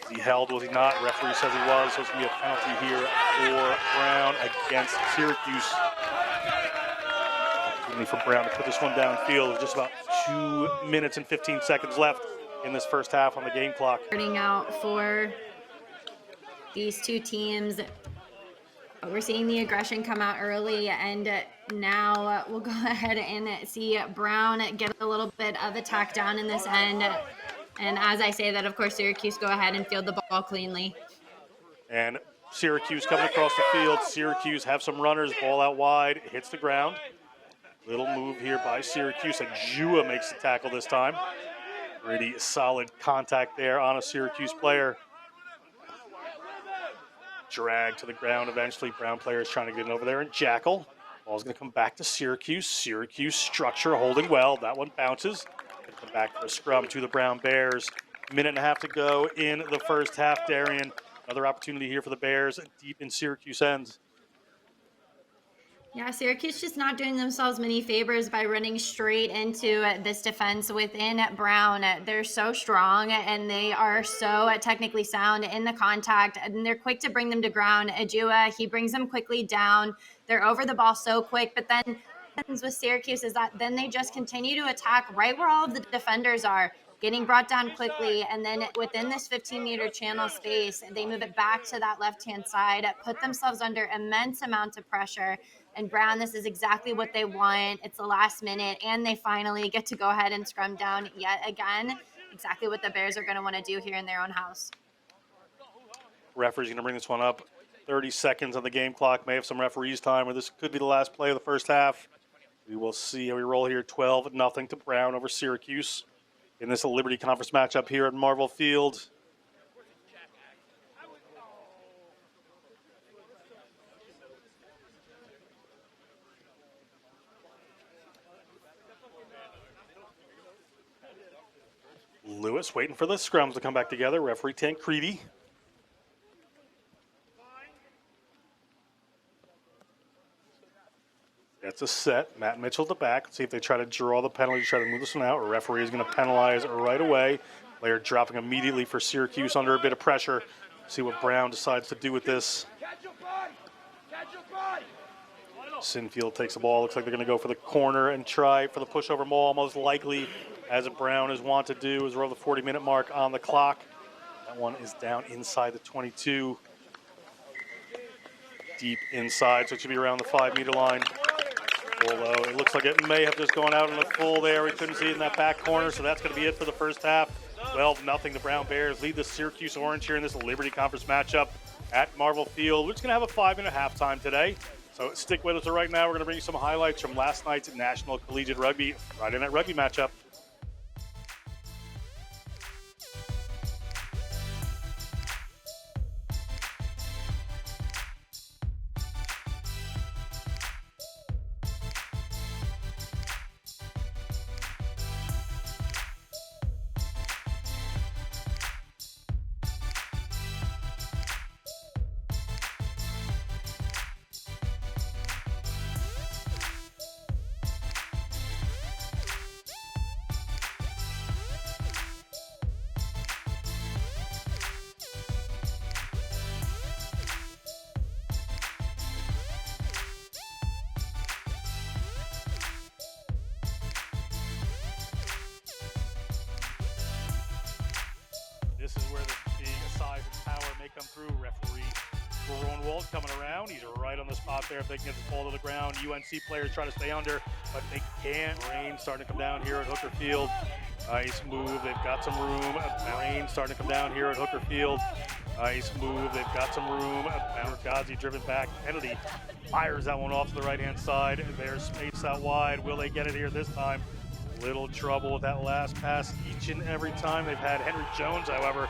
[SPEAKER 1] was he held? Was he not? Referee says he was, so it's going to be a penalty here for Brown against Syracuse. For Brown to put this one downfield. With just about 2 minutes and 15 seconds left in this first half on the game clock.
[SPEAKER 2] Starting out for these two teams. We're seeing the aggression come out early, and now we'll go ahead and see Brown get a little bit of attack down in this end. And as I say that, of course, Syracuse go ahead and field the ball cleanly.
[SPEAKER 1] And Syracuse coming across the field. Syracuse have some runners. Ball out wide. Hits the ground. Little move here by Syracuse, and Jua makes the tackle this time. Pretty solid contact there on a Syracuse player. Drag to the ground eventually. Brown player is trying to get it over there, and Jackal. Ball's going to come back to Syracuse. Syracuse structure holding well. That one bounces. Going to come back for a scrum to the Brown Bears. Minute and a half to go in the first half, Darian. Another opportunity here for the Bears deep in Syracuse ends.
[SPEAKER 2] Yeah, Syracuse just not doing themselves many favors by running straight into this defense within Brown. They're so strong, and they are so technically sound in the contact, and they're quick to bring them to ground. Ajua, he brings them quickly down. They're over the ball so quick, but then what happens with Syracuse is that then they just continue to attack right where all of the defenders are, getting brought down quickly, and then within this 15-meter channel space, they move it back to that left-hand side, put themselves under immense amounts of pressure. And Brown, this is exactly what they want. It's the last minute, and they finally get to go ahead and scrum down yet again. Exactly what the Bears are going to want to do here in their own house.
[SPEAKER 1] Referee's going to bring this one up. 30 seconds on the game clock. May have some referees time, or this could be the last play of the first half. We will see how we roll here. 12-0 to Brown over Syracuse in this Liberty Conference matchup here at Marvel Field. Lewis waiting for the scrums to come back together. Referee Tancredi. That's a set. Matt Mitchell at the back. Let's see if they try to draw the penalty, try to move this one out. Referee is going to penalize right away. Player dropping immediately for Syracuse under a bit of pressure. See what Brown decides to do with this. Sinfield takes the ball. Looks like they're going to go for the corner and try for the pushover maul, most likely, as Brown is wont to do, as we're over the 40-minute mark on the clock. That one is down inside the 22. Deep inside, so it should be around the 5-meter line. Although it looks like it may have just gone out in the full there. We couldn't see it in that back corner, so that's going to be it for the first half. 12-0. The Brown Bears lead the Syracuse Orange here in this Liberty Conference matchup at Marvel Field. We're just going to have a 5-minute halftime today. So stick with us right now. We're going to bring you some highlights from last night's National Collegiate Rugby Friday Night Rugby matchup. This is where the size and power may come through. Referee Ron Wald coming around. He's right on the spot there. If they can get the ball to the ground, UNC players try to stay under, but they can't. Rain starting to come down here at Hooker Field. Nice move. They've got some room. Rain starting to come down here at Hooker Field. Nice move. They've got some room. Gazi driven back. Kennedy fires that one off to the right-hand side. There's space out wide. Will they get it here this time? Little trouble with that last pass each and every time. They've had Henry Jones, however.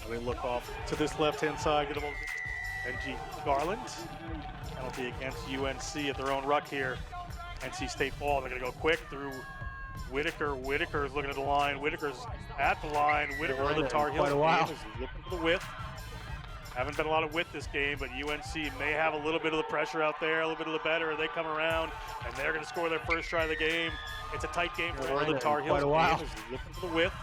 [SPEAKER 1] They look off to this left-hand side. Get the ball. NG Garland. Penalty against UNC at their own ruck here. NC State ball. They're going to go quick through Whitaker. Whitaker is looking at the line. Whitaker's at the line. Whitaker, the Tar Heels, is looking for the width. Haven't been a lot of width this game, but UNC may have a little bit of the pressure out there, a little bit of the better. They come around, and they're going to score their first try of the game. It's a tight game for the Tar Heels. Looking for the width.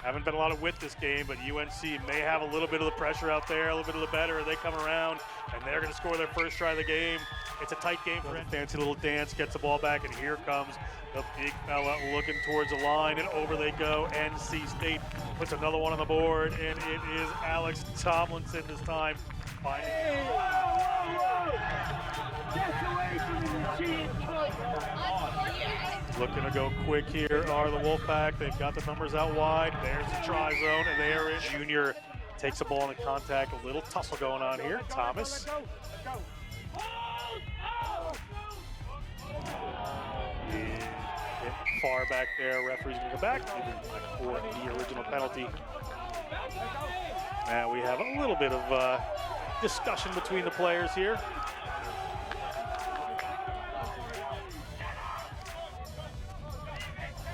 [SPEAKER 1] Haven't been a lot of width this game, but UNC may have a little bit of the pressure out there, a little bit of the better. They come around, and they're going to score their first try of the game. It's a tight game for them. Fancy little dance, gets the ball back, and here comes the big fella looking towards the line, and over they go. NC State puts another one on the board, and it is Alex Tomlinson this time. Looking to go quick here are the Wolfpack. They've got the numbers out wide. There's the try zone, and there is Junior. Takes the ball in contact. A little tussle going on here. Thomas. Far back there. Referee's going to go back for the original penalty. Now we have a little bit of discussion between the players here.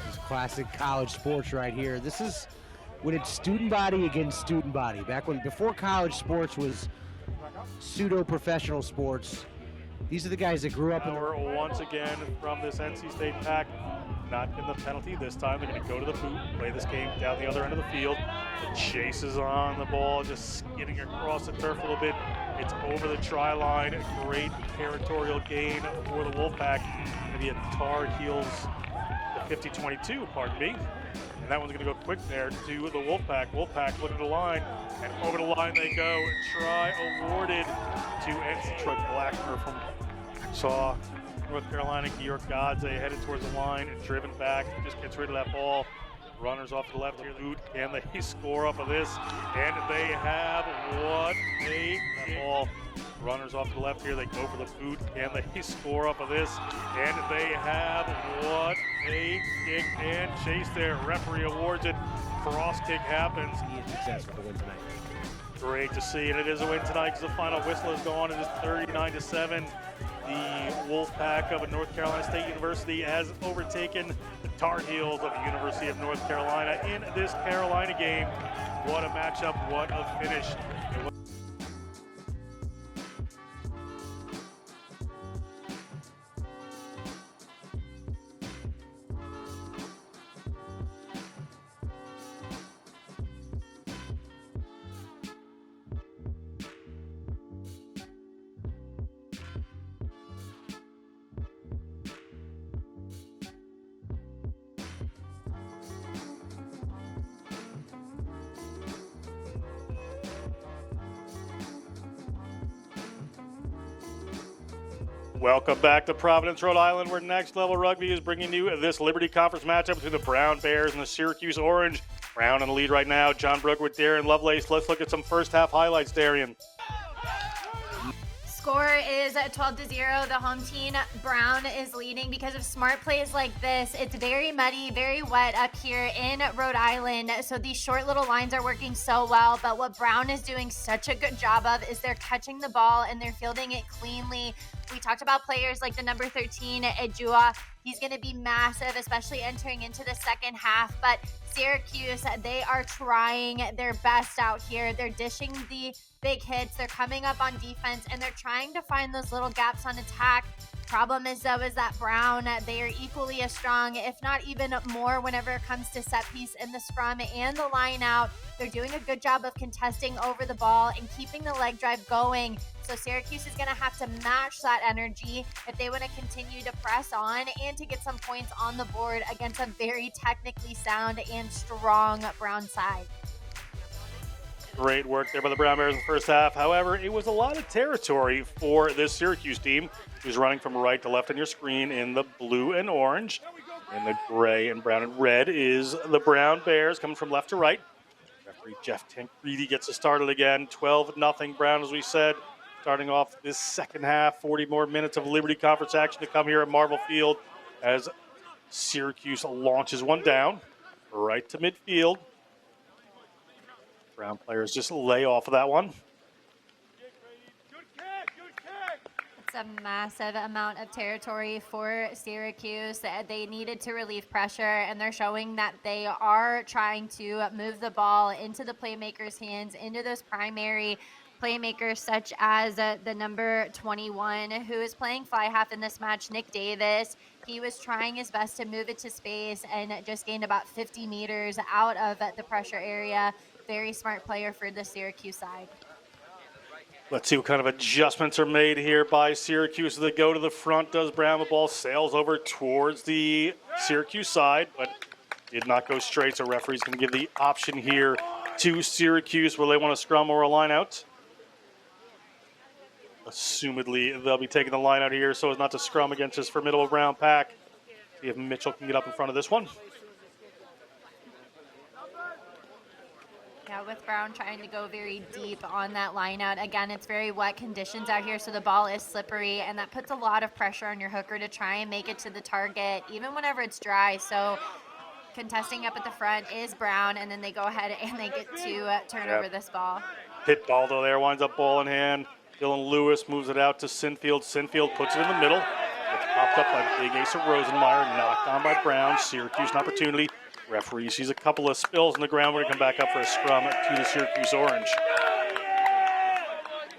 [SPEAKER 4] This is classic college sports right here. This is when it's student body against student body. Back when, before college sports was pseudo-professional sports, these are the guys that grew up in
[SPEAKER 1] once again from this NC State pack. Not in the penalty this time. They're going to go to the boot, play this game down the other end of the field. The chase is on the ball, just skidding across the turf a little bit. It's over the try line. Great territorial gain for the Wolfpack. Maybe a Tar Heels, the 50-22, pardon me. And that one's going to go quick there to the Wolfpack. Wolfpack looking at the line, and over the line they go. Try awarded to NC Troy Blackmer from Saw. North Carolina. Georg Godze headed towards the line and driven back. Just gets rid of that ball. Runners off to the left here. Can they score off of this? And they have what they ball. Runners off to the left here. They go for the boot. Can they score off of this? And they have what a kick and chase there. Referee awards it. Cross kick happens.
[SPEAKER 4] He is successful to win tonight.
[SPEAKER 1] Great to see, and it is a win tonight because the final whistle is gone. It is 39-7. The Wolfpack of North Carolina State University has overtaken the Tar Heels of the University of North Carolina in this Carolina game. What a matchup, what a finish. Welcome back to Providence, Rhode Island, where Next Level Rugby is bringing you this Liberty Conference matchup between the Brown Bears and the Syracuse Orange. Brown in the lead right now. John Broker with Darian Lovelace. Let's look at some first half highlights, Darian.
[SPEAKER 2] Score is 12-0. The home team, Brown, is leading because of smart plays like this. It's very muddy, very wet up here in Rhode Island, so these short little lines are working so well. But what Brown is doing such a good job of is they're catching the ball and they're fielding it cleanly. We talked about players like the number 13, Ejua. He's going to be massive, especially entering into the second half. But Syracuse, they are trying their best out here. They're dishing the big hits. They're coming up on defense, and they're trying to find those little gaps on attack. Problem is, though, is that Brown, they are equally as strong, if not even more, whenever it comes to set piece in the scrum and the line out. They're doing a good job of contesting over the ball and keeping the leg drive going. So Syracuse is going to have to match that energy if they want to continue to press on and to get some points on the board against a very technically sound and strong Brown side.
[SPEAKER 1] Great work there by the Brown Bears in the first half. However, it was a lot of territory for this Syracuse team, who's running from right to left on your screen in the blue and orange. In the gray and brown and red is the Brown Bears coming from left to right. Referee Jeff Tancredi gets us started again. 12-0 Brown, as we said. Starting off this second half, 40 more minutes of Liberty Conference action to come here at Marvel Field as Syracuse launches one down right to midfield. Brown players just lay off of that one.
[SPEAKER 2] It's a massive amount of territory for Syracuse. They needed to relieve pressure, and they're showing that they are trying to move the ball into the playmakers' hands, into those primary playmakers such as the number 21 who is playing fly half in this match, Nick Davis. He was trying his best to move it to space and just gained about 50 meters out of the pressure area. Very smart player for the Syracuse side.
[SPEAKER 1] Let's see what kind of adjustments are made here by Syracuse as they go to the front. Does Brown? The ball sails over towards the Syracuse side, but did not go straight, so referee's going to give the option here to Syracuse. Will they want a scrum or a line out? Assumedly, they'll be taking the line out here so as not to scrum against this formidable Brown pack. See if Mitchell can get up in front of this one.
[SPEAKER 2] Yeah, with Brown trying to go very deep on that line out. Again, it's very wet conditions out here, so the ball is slippery, and that puts a lot of pressure on your hooker to try and make it to the target, even whenever it's dry. So contesting up at the front is Brown, and then they go ahead and they get to turn over this ball.
[SPEAKER 1] Hit ball, though, there. Winds up ball in hand. Dylan Lewis moves it out to Sinfield. Sinfield puts it in the middle. It's popped up by Big Ace of Rosenmeyer, knocked on by Brown. Syracuse an opportunity. Referee sees a couple of spills on the ground. We're going to come back up for a scrum to the Syracuse Orange.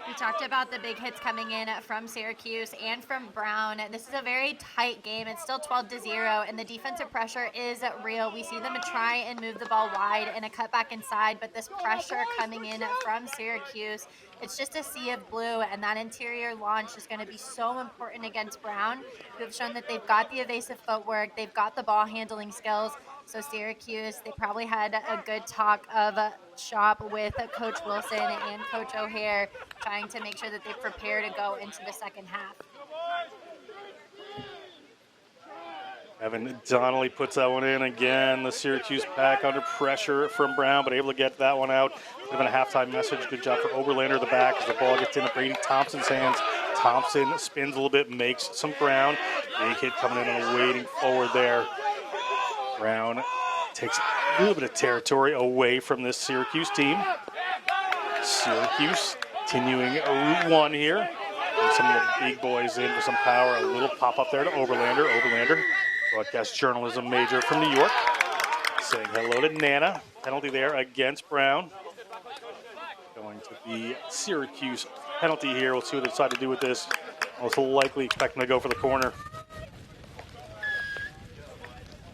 [SPEAKER 2] We talked about the big hits coming in from Syracuse and from Brown. This is a very tight game. It's still 12-0, and the defensive pressure is real. We see them try and move the ball wide and a cut back inside, but this pressure coming in from Syracuse, it's just a sea of blue, and that interior launch is going to be so important against Brown, who have shown that they've got the evasive footwork, they've got the ball handling skills. So Syracuse, they probably had a good talk of shop with Coach Wilson and Coach O'Hare, trying to make sure that they prepare to go into the second half.
[SPEAKER 1] Evan Donnelly puts that one in again. The Syracuse pack under pressure from Brown, but able to get that one out. Could have been a halftime message. Good job for Oberlander at the back as the ball gets into Brady Thompson's hands. Thompson spins a little bit, makes some ground. Big hit coming in and waiting forward there. Brown takes a little bit of territory away from this Syracuse team. Syracuse continuing Route 1 here. And some of the big boys in for some power. A little pop up there to Oberlander. Oberlander, broadcast journalism major from New York, saying hello to Nana. Penalty there against Brown. Going to be Syracuse penalty here. We'll see what they decide to do with this. Most likely expect them to go for the corner.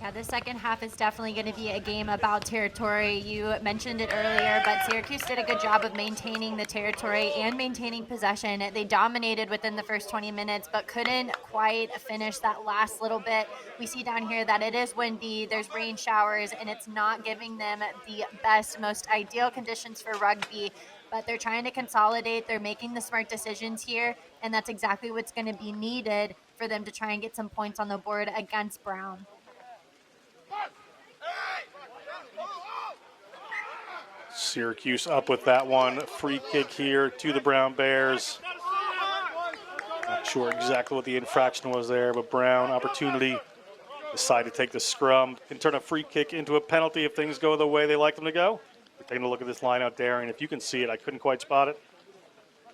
[SPEAKER 2] Yeah, the second half is definitely going to be a game about territory. You mentioned it earlier, but Syracuse did a good job of maintaining the territory and maintaining possession. They dominated within the first 20 minutes, but couldn't quite finish that last little bit. We see down here that it is windy, there's rain showers, and it's not giving them the best, most ideal conditions for rugby. but they're trying to consolidate. They're making the smart decisions here, and that's exactly what's going to be needed for them to try and get some points on the board against Brown.
[SPEAKER 1] Syracuse up with that one. Free kick here to the Brown Bears. Not sure exactly what the infraction was there, but Brown opportunity. Decide to take the scrum. Can turn a free kick into a penalty if things go the way they like them to go. We're taking a look at this line out, Darian. If you can see it, I couldn't quite spot it.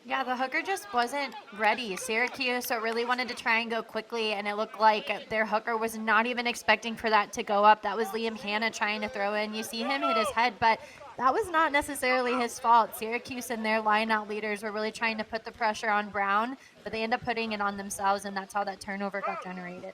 [SPEAKER 2] Yeah, the hooker just wasn't ready. Syracuse really wanted to try and go quickly, and it looked like their hooker was not even expecting for that to go up. That was Liam Hanna trying to throw in. You see him hit his head, but that was not necessarily his fault. Syracuse and their line-out leaders were really trying to put the pressure on Brown, but they end up putting it on themselves, and that's how that turnover got generated.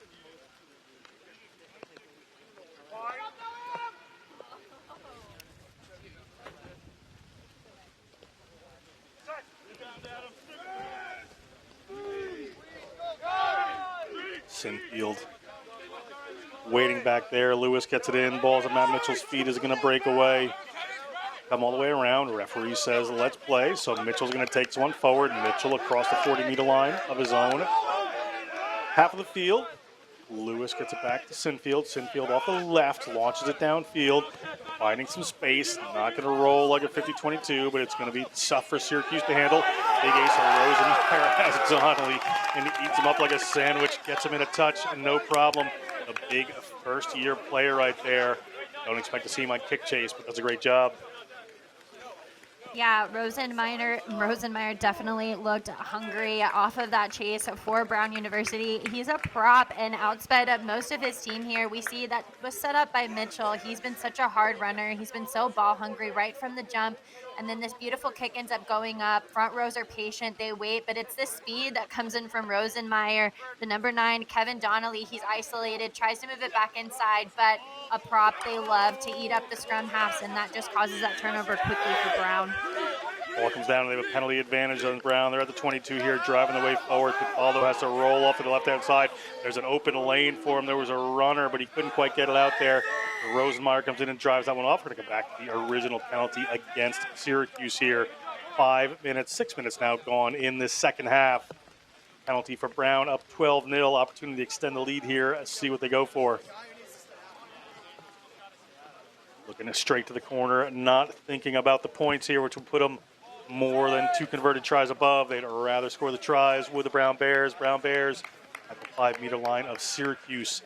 [SPEAKER 1] Sinfield waiting back there. Lewis gets it in. Ball's at Matt Mitchell's feet. Is going to break away. Come all the way around. Referee says let's play. So Mitchell's going to take this one forward. Mitchell across the 40-meter line of his own half of the field. Lewis gets it back to Sinfield. Sinfield off the left, launches it downfield, finding some space. Not going to roll like a 50-22, but it's going to be tough for Syracuse to handle. Big ace of Rosenmeyer has Donnelly, and he eats him up like a sandwich, gets him in a touch, and no problem. A big first-year player right there. Don't expect to see him on kick chase, but does a great job.
[SPEAKER 2] Yeah, Rosenmeyer definitely looked hungry off of that chase for Brown University. He's a prop and outsped most of his team here. We see that was set up by Mitchell. He's been such a hard runner. He's been so ball hungry right from the jump. And then this beautiful kick ends up going up. Front rows are patient. They wait, but it's the speed that comes in from Rosenmeyer. The number 9, Kevin Donnelly, he's isolated, tries to move it back inside, but a prop they love to eat up the scrum halves, and that just causes that turnover quickly for Brown.
[SPEAKER 1] Ball comes down, and they have a penalty advantage on Brown. They're at the 22 here, driving the way forward. Capaldo has to roll off to the left-hand side. There's an open lane for him. There was a runner, but he couldn't quite get it out there. Rosenmeyer comes in and drives that one off. We're going to come back to the original penalty against Syracuse here. 6 minutes now gone in this second half. Penalty for Brown, up 12-0. Opportunity to extend the lead here. Let's see what they go for. Looking straight to the corner, not thinking about the points here, which will put them more than 2 converted tries above. They'd rather score the tries with the Brown Bears. Brown Bears at the 5-meter line of Syracuse.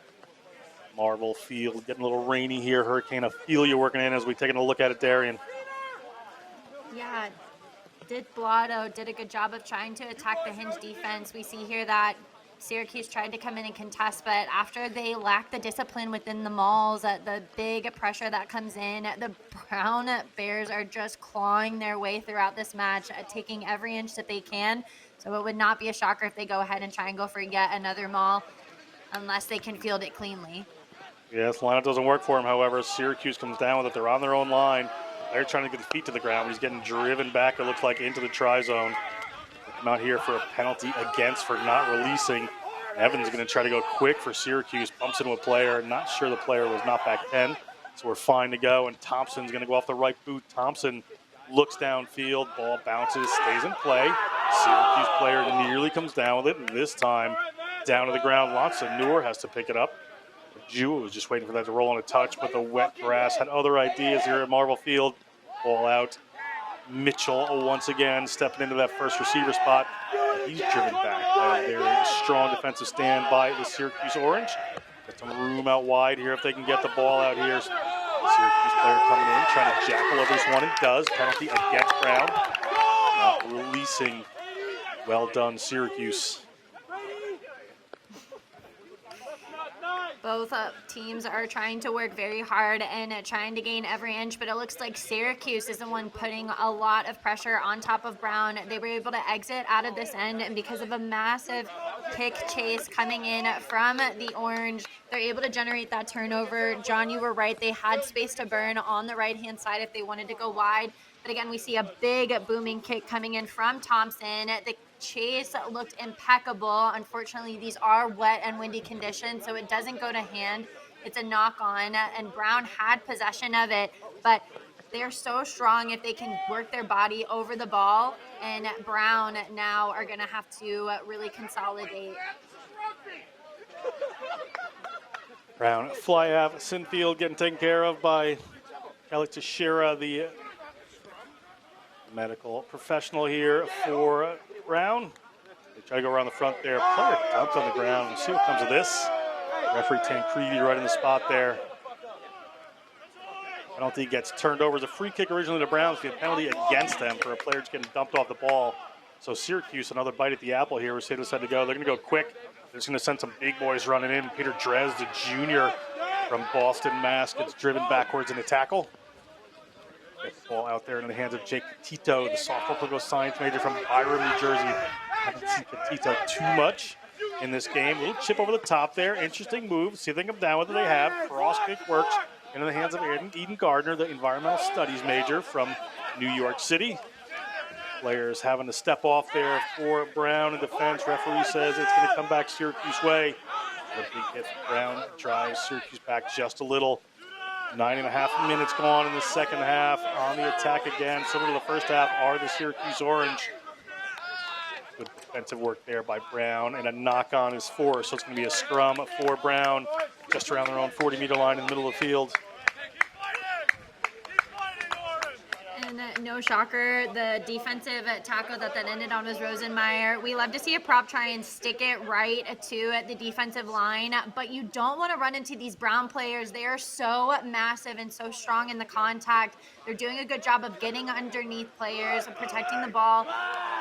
[SPEAKER 1] Marvel Field getting a little rainy here. Hurricane Ophelia working in as we taking a look at it, Darian.
[SPEAKER 2] Yeah, Blotto did a good job of trying to attack the hinge defense. We see here that Syracuse tried to come in and contest, but after they lack the discipline within the mauls, the big pressure that comes in, the Brown Bears are just clawing their way throughout this match, taking every inch that they can. So it would not be a shocker if they go ahead and try and go for yet another maul, unless they can field it cleanly.
[SPEAKER 1] Yes, lineup doesn't work for him, however. Syracuse comes down with it. They're on their own line. They're trying to get the feet to the ground. He's getting driven back, it looks like, into the try zone. Come out here for a penalty against for not releasing. Evans is going to try to go quick for Syracuse. Bumps into a player. Not sure the player was not back 10. So we're fine to go. And Thompson's going to go off the right boot. Thompson looks downfield. Ball bounces, stays in play. Syracuse player nearly comes down with it. And this time, down to the ground. Noor has to pick it up. Jewell was just waiting for that to roll on a touch, but the wet grass had other ideas here at Marvel Field. Ball out. Mitchell once again stepping into that first receiver spot. He's driven back by a very strong defensive stand by the Syracuse Orange. Got some room out wide here if they can get the ball out here. Syracuse player coming in, trying to jackal over this one, and does. Penalty against Brown. Not releasing. Well done, Syracuse.
[SPEAKER 2] Both teams are trying to work very hard and trying to gain every inch, but it looks like Syracuse is the one putting a lot of pressure on top of Brown. They were able to exit out of this end, and because of a massive kick chase coming in from the Orange, they're able to generate that turnover. John, you were right. They had space to burn on the right-hand side if they wanted to go wide. But again, we see a big booming kick coming in from Thompson. The chase looked impeccable. Unfortunately, these are wet and windy conditions, so it doesn't go to hand. It's a knock-on, and Brown had possession of it, but They're so strong if they can work their body over the ball, and Brown now are going to have to really consolidate.
[SPEAKER 1] Brown fly half, Sinfield getting taken care of by Kelly Teixeira, the medical professional here for Brown. They try to go around the front there. Player dumps on the ground. We'll see what comes of this. Referee Tancredi right in the spot there. Penalty gets turned over as a free kick originally to Browns. The penalty against them for a player just getting dumped off the ball. So Syracuse, another bite at the apple here. Where St. decided to go. They're going to go quick. They're just going to send some big boys running in. Peter Dresd, the junior from Boston, Mass, gets driven backwards in a tackle. Gets the ball out there in the hands of Jake Petito, the sophomore political science major from Byram, New Jersey. Haven't seen Petito too much in this game. A little chip over the top there. Interesting move. See if they can come down with it. They have. Cross kick works. In the hands of Eden Gardner, the environmental studies major from New York City. Players having to step off there for Brown in defense. Referee says it's going to come back Syracuse way. The big hit. Brown drives Syracuse back just a little. 9.5 minutes gone in the second half. On the attack again. Similar to the first half are the Syracuse Orange. Good defensive work there by Brown, and a knock on is forced. So it's going to be a scrum for Brown just around their own 40-meter line in the middle of the field.
[SPEAKER 2] And no shocker, the defensive tackle that ended on was Rosenmeyer. We love to see a prop try and stick it right to the defensive line, but you don't want to run into these Brown players. They are so massive and so strong in the contact. They're doing a good job of getting underneath players, protecting the ball.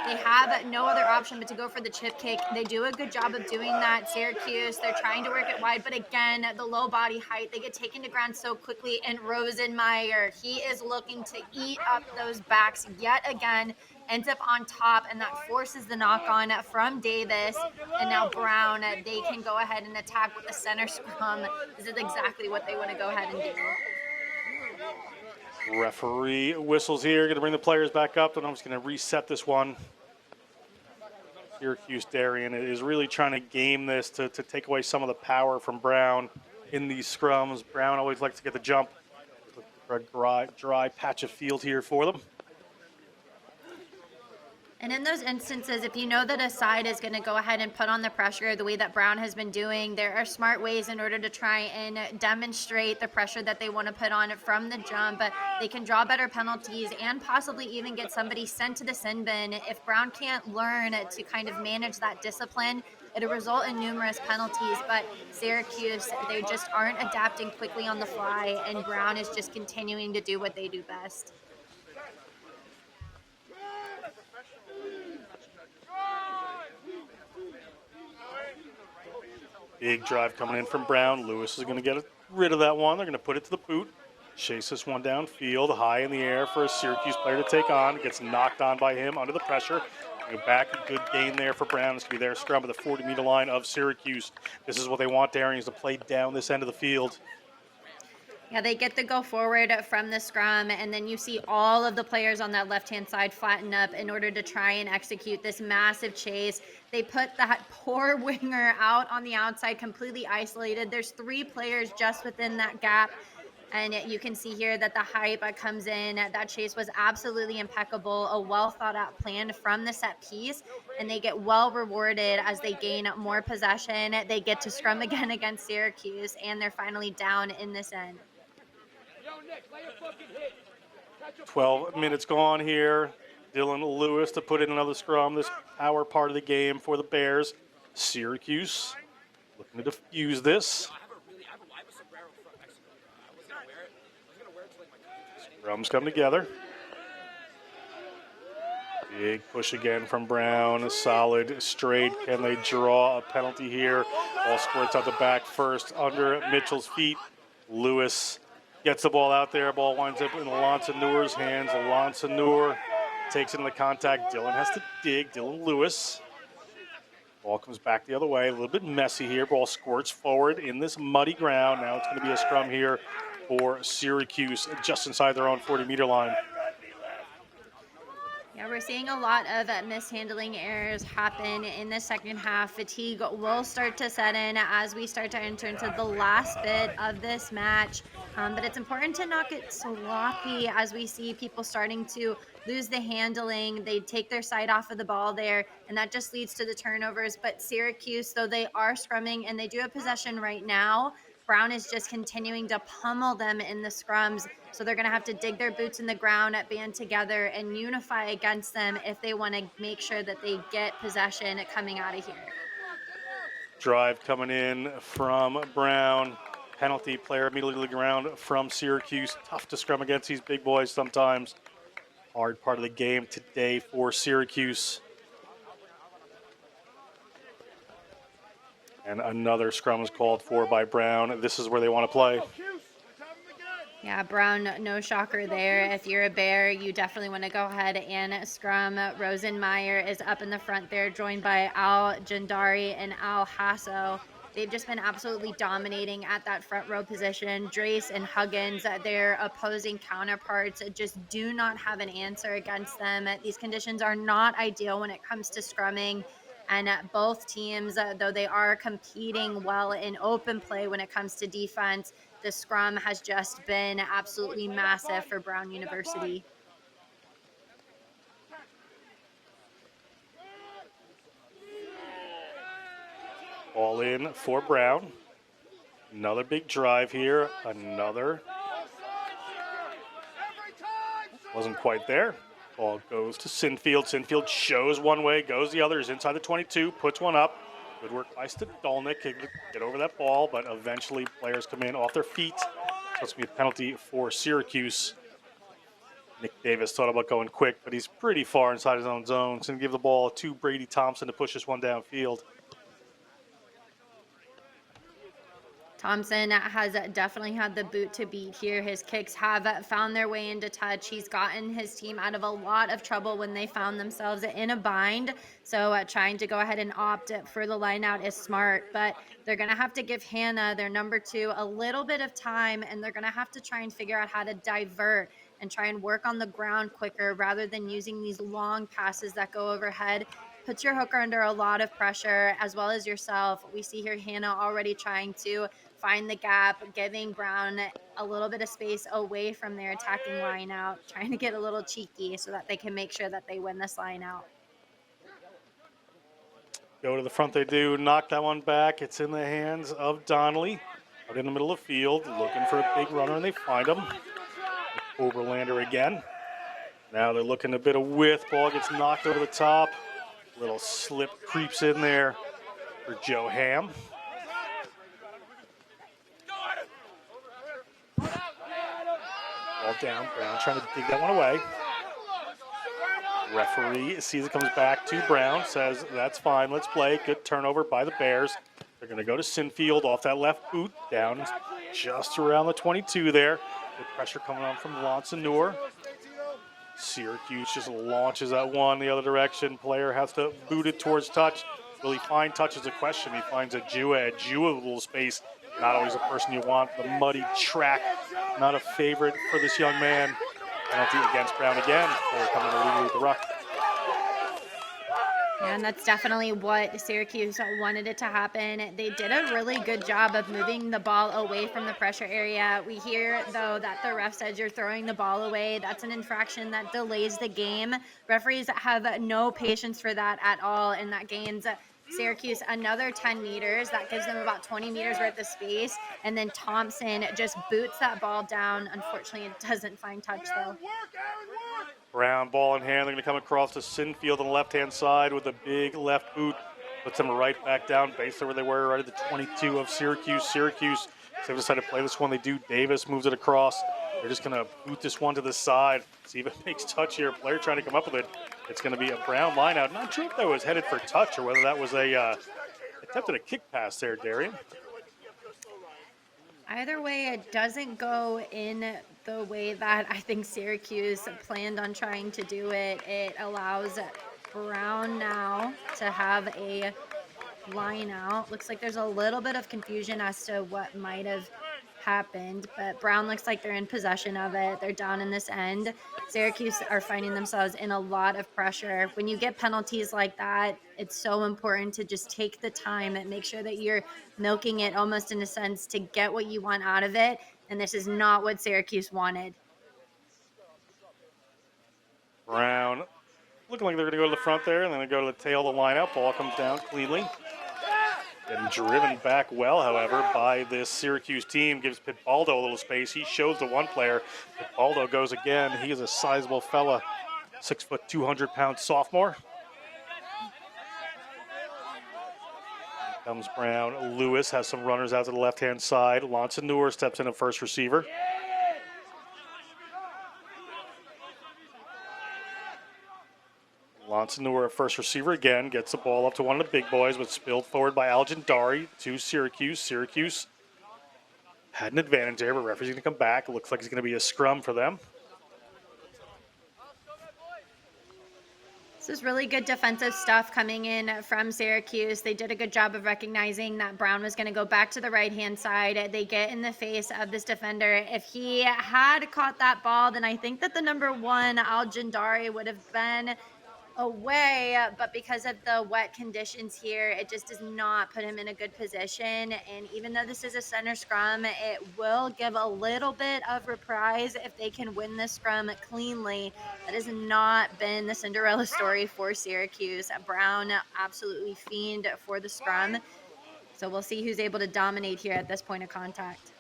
[SPEAKER 2] They have no other option but to go for the chip kick. They do a good job of doing that. Syracuse, they're trying to work it wide, but again, the low body height, they get taken to ground so quickly. And Rosenmeyer, he is looking to eat up those backs yet again, ends up on top, and that forces the knock on from Davis. And now Brown, they can go ahead and attack with the center scrum. This is exactly what they want to go ahead and do.
[SPEAKER 1] Referee whistles here, going to bring the players back up, and I'm just going to reset this one. Syracuse Darian is really trying to game this to take away some of the power from Brown in these scrums. Brown always likes to get the jump. A dry patch of field here for them.
[SPEAKER 2] And in those instances, if you know that a side is going to go ahead and put on the pressure the way that Brown has been doing, there are smart ways in order to try and demonstrate the pressure that they want to put on it from the jump. But they can draw better penalties and possibly even get somebody sent to the sin bin. If Brown can't learn to kind of manage that discipline, it'll result in numerous penalties. But Syracuse, they just aren't adapting quickly on the fly, and Brown is just continuing to do what they do best.
[SPEAKER 1] Big drive coming in from Brown. Lewis is going to get rid of that one. They're going to put it to the boot. Chase this one downfield, high in the air for a Syracuse player to take on. Gets knocked on by him under the pressure. Go back, a good gain there for Brown. It's going to be their scrum at the 40-meter line of Syracuse. This is what they want, Darian, is to play down this end of the field.
[SPEAKER 2] Yeah, they get the go forward from the scrum, and then you see all of the players on that left-hand side flatten up in order to try and execute this massive chase. They put that poor winger out on the outside, completely isolated. There's 3 players just within that gap, and you can see here that the hype comes in. That chase was absolutely impeccable, a well-thought-out plan from the set piece, and they get well rewarded as they gain more possession. They get to scrum again against Syracuse, and they're finally down in this end.
[SPEAKER 1] 12 minutes gone here. Dylan Lewis to put in another scrum, this power part of the game for the Bears. Syracuse looking to defuse this. Scrums come together. Big push again from Brown, a solid straight. Can they draw a penalty here? Ball squirts out the back first under Mitchell's feet. Lewis gets the ball out there. Ball winds up in Alonso Noor's hands. Alonso Noor takes it in the contact. Dylan has to dig. Dylan Lewis. Ball comes back the other way. A little bit messy here. Ball squirts forward in this muddy ground. Now it's going to be a scrum here for Syracuse just inside their own 40-meter line.
[SPEAKER 2] Yeah, we're seeing a lot of mishandling errors happen in the second half. Fatigue will start to set in as we start to enter into the last bit of this match. But it's important to not get sloppy as we see people starting to lose the handling. They take their sight off of the ball there, and that just leads to the turnovers. But Syracuse, though they are scrumming and they do have possession right now, Brown is just continuing to pummel them in the scrums. So they're going to have to dig their boots in the ground, band together, and unify against them if they want to make sure that they get possession coming out of here.
[SPEAKER 1] Drive coming in from Brown. Penalty, player immediately to the ground from Syracuse. Tough to scrum against these big boys sometimes. Hard part of the game today for Syracuse. And another scrum is called for by Brown. This is where they want to play.
[SPEAKER 2] Yeah, Brown, no shocker there. If you're a Bear, you definitely want to go ahead and scrum. Rosenmeyer is up in the front there, joined by Al Jandari and Al Hasso. They've just been absolutely dominating at that front row position. Drace and Huggins, their opposing counterparts, just do not have an answer against them. These conditions are not ideal when it comes to scrumming. And both teams, though they are competing well in open play when it comes to defense, the scrum has just been absolutely massive for Brown University.
[SPEAKER 1] All in for Brown. Another big drive here. Another. Wasn't quite there. Ball goes to Sinfield. Sinfield shows one way, goes the other. Is inside the 22, puts one up. Good work by Stadolnik. Get over that ball, but eventually players come in off their feet. So it's going to be a penalty for Syracuse. Nick Davis thought about going quick, but he's pretty far inside his own zone. So going to give the ball to Brady Thompson to push this one downfield.
[SPEAKER 2] Thompson has definitely had the boot to beat here. His kicks have found their way into touch. He's gotten his team out of a lot of trouble when they found themselves in a bind. So trying to go ahead and opt for the line out is smart, but they're going to have to give Hannah, their number 2, a little bit of time, and they're going to have to try and figure out how to divert and try and work on the ground quicker rather than using these long passes that go overhead. Puts your hooker under a lot of pressure, as well as yourself. We see here Hannah already trying to find the gap, giving Brown a little bit of space away from their attacking line out, trying to get a little cheeky so that they can make sure that they win this line out.
[SPEAKER 1] Go to the front they do, knock that one back. It's in the hands of Donnelly. Out in the middle of the field, looking for a big runner, and they find him. Oberlander again. Now they're looking a bit of width. Ball gets knocked over the top. Little slip creeps in there for Joe Ham. Ball down, Brown trying to dig that one away. Referee sees it, comes back to Brown, says that's fine, let's play. Good turnover by the Bears. They're going to go to Sinfield off that left boot, down just around the 22 there. Good pressure coming on from Lonsanur. Syracuse just launches that one the other direction. Player has to boot it towards touch. Will he find touch is a question. He finds a Jua with a little space. Not always a person you want. The muddy track, not a favorite for this young man. Penalty against Brown again. Player coming illegally with the ruck.
[SPEAKER 2] Yeah, and that's definitely what Syracuse wanted it to happen. They did a really good job of moving the ball away from the pressure area. We hear, though, that the ref says you're throwing the ball away. That's an infraction that delays the game. Referees have no patience for that at all, and that gains Syracuse another 10 meters. That gives them about 20 meters worth of space, and then Thompson just boots that ball down. Unfortunately, it doesn't find touch, though.
[SPEAKER 1] Brown, ball in hand. They're going to come across to Sinfield on the left-hand side with a big left boot. Puts them right back down, basically where they were, right at the 22 of Syracuse. Syracuse, so they decided to play this one. They do. Davis moves it across. They're just going to boot this one to the side. See if it makes touch here. Player trying to come up with it. It's going to be a Brown line out. Not sure if that was headed for touch or whether that was a attempted a kick pass there, Darian.
[SPEAKER 2] Either way, it doesn't go in the way that I think Syracuse planned on trying to do it. It allows Brown now to have a line out. Looks like there's a little bit of confusion as to what might have happened, but Brown looks like they're in possession of it. They're down in this end. Syracuse are finding themselves in a lot of pressure. When you get penalties like that, it's so important to just take the time and make sure that you're milking it almost in a sense to get what you want out of it. And this is not what Syracuse wanted.
[SPEAKER 1] Brown looking like they're going to go to the front there, and then they go to the tail of the lineup. Ball comes down cleanly. Getting driven back well, however, by this Syracuse team. Gives Pitbaldo a little space. He shows the one player. Pitbaldo goes again. He is a sizable fella. 6 foot, 200-pound sophomore. Here comes Brown. Lewis has some runners out to the left-hand side. Lonsanur steps in at first receiver. Lonsanur at first receiver again, gets the ball up to one of the big boys, but spilled forward by Aljandari to Syracuse. Syracuse had an advantage there, but referee's going to come back. It looks like it's going to be a scrum for them.
[SPEAKER 2] This is really good defensive stuff coming in from Syracuse. They did a good job of recognizing that Brown was going to go back to the right-hand side. They get in the face of this defender. If he had caught that ball, then I think that the number 1, Aljandari, would have been away, but because of the wet conditions here, it just does not put him in a good position. And even though this is a center scrum, it will give a little bit of reprise if they can win this scrum cleanly. That has not been the Cinderella story for Syracuse. Brown absolutely fiend for the scrum, so we'll see who's able to dominate here at this point of contact.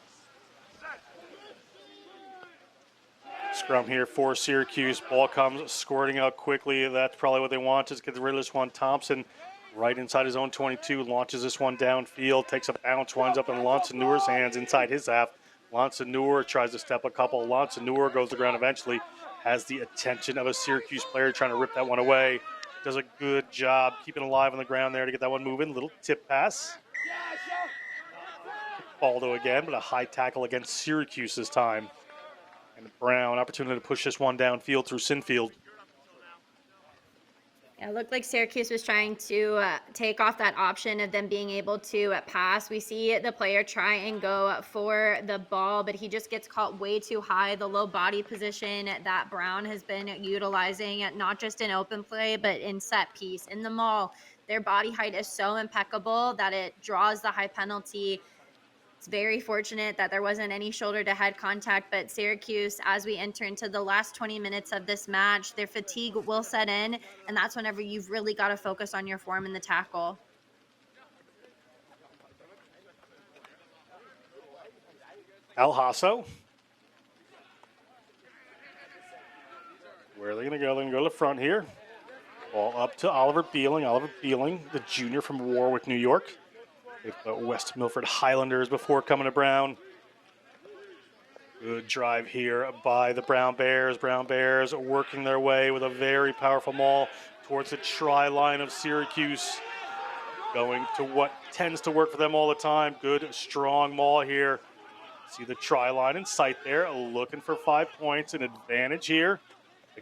[SPEAKER 1] Scrum here for Syracuse. Ball comes squirting out quickly. That's probably what they want, is get rid of this one. Thompson right inside his own 22, launches this one downfield, takes a bounce, winds up in Lonsanur's hands inside his half. Lonsanur tries to step a couple. Lonsanur goes to the ground eventually, has the attention of a Syracuse player trying to rip that one away. Does a good job keeping alive on the ground there to get that one moving. Little tip pass. Baldo again, but a high tackle against Syracuse this time. And Brown, opportunity to push this one downfield through Sinfield.
[SPEAKER 2] Yeah, it looked like Syracuse was trying to take off that option of them being able to pass. We see the player try and go for the ball, but he just gets caught way too high. The low body position that Brown has been utilizing, not just in open play, but in set piece, in the maul. Their body height is so impeccable that it draws the high penalty. It's very fortunate that there wasn't any shoulder-to-head contact, but Syracuse, as we enter into the last 20 minutes of this match, their fatigue will set in, and that's whenever you've really got to focus on your form in the tackle.
[SPEAKER 1] Al Hasso. Where are they going to go? They're going to go to the front here. Ball up to Oliver Beeling. Oliver Beeling, the junior from Warwick, New York. The West Milford Highlanders before coming to Brown. Good drive here by the Brown Bears. Brown Bears working their way with a very powerful maul towards the try line of Syracuse. Going to what tends to work for them all the time. Good, strong maul here. See the try line in sight there. Looking for 5 points, an advantage here.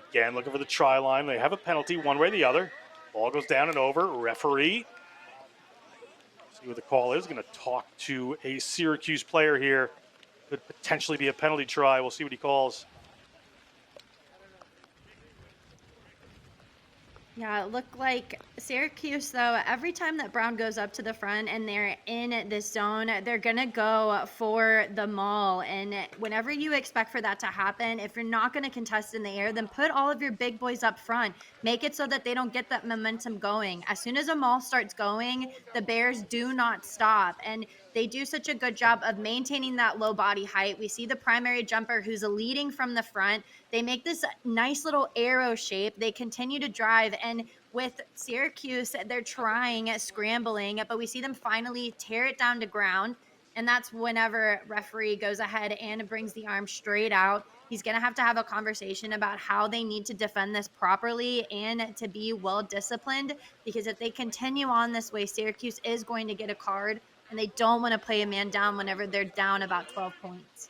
[SPEAKER 1] Again, looking for the try line. They have a penalty one way or the other. Ball goes down and over. Referee. See what the call is. Going to talk to a Syracuse player here. Could potentially be a penalty try. We'll see what he calls.
[SPEAKER 2] Yeah, it looked like Syracuse, though, every time that Brown goes up to the front and they're in this zone, they're going to go for the maul. And whenever you expect for that to happen, if you're not going to contest in the air, then put all of your big boys up front. Make it so that they don't get that momentum going. As soon as a maul starts going, the Bears do not stop. And they do such a good job of maintaining that low body height. We see the primary jumper who's leading from the front. They make this nice little arrow shape. They continue to drive. And with Syracuse, they're trying, scrambling, but we see them finally tear it down to ground. And that's whenever referee goes ahead and brings the arm straight out. He's going to have a conversation about how they need to defend this properly and to be well disciplined, because if they continue on this way, Syracuse is going to get a card, and they don't want to play a man down whenever they're down about 12 points.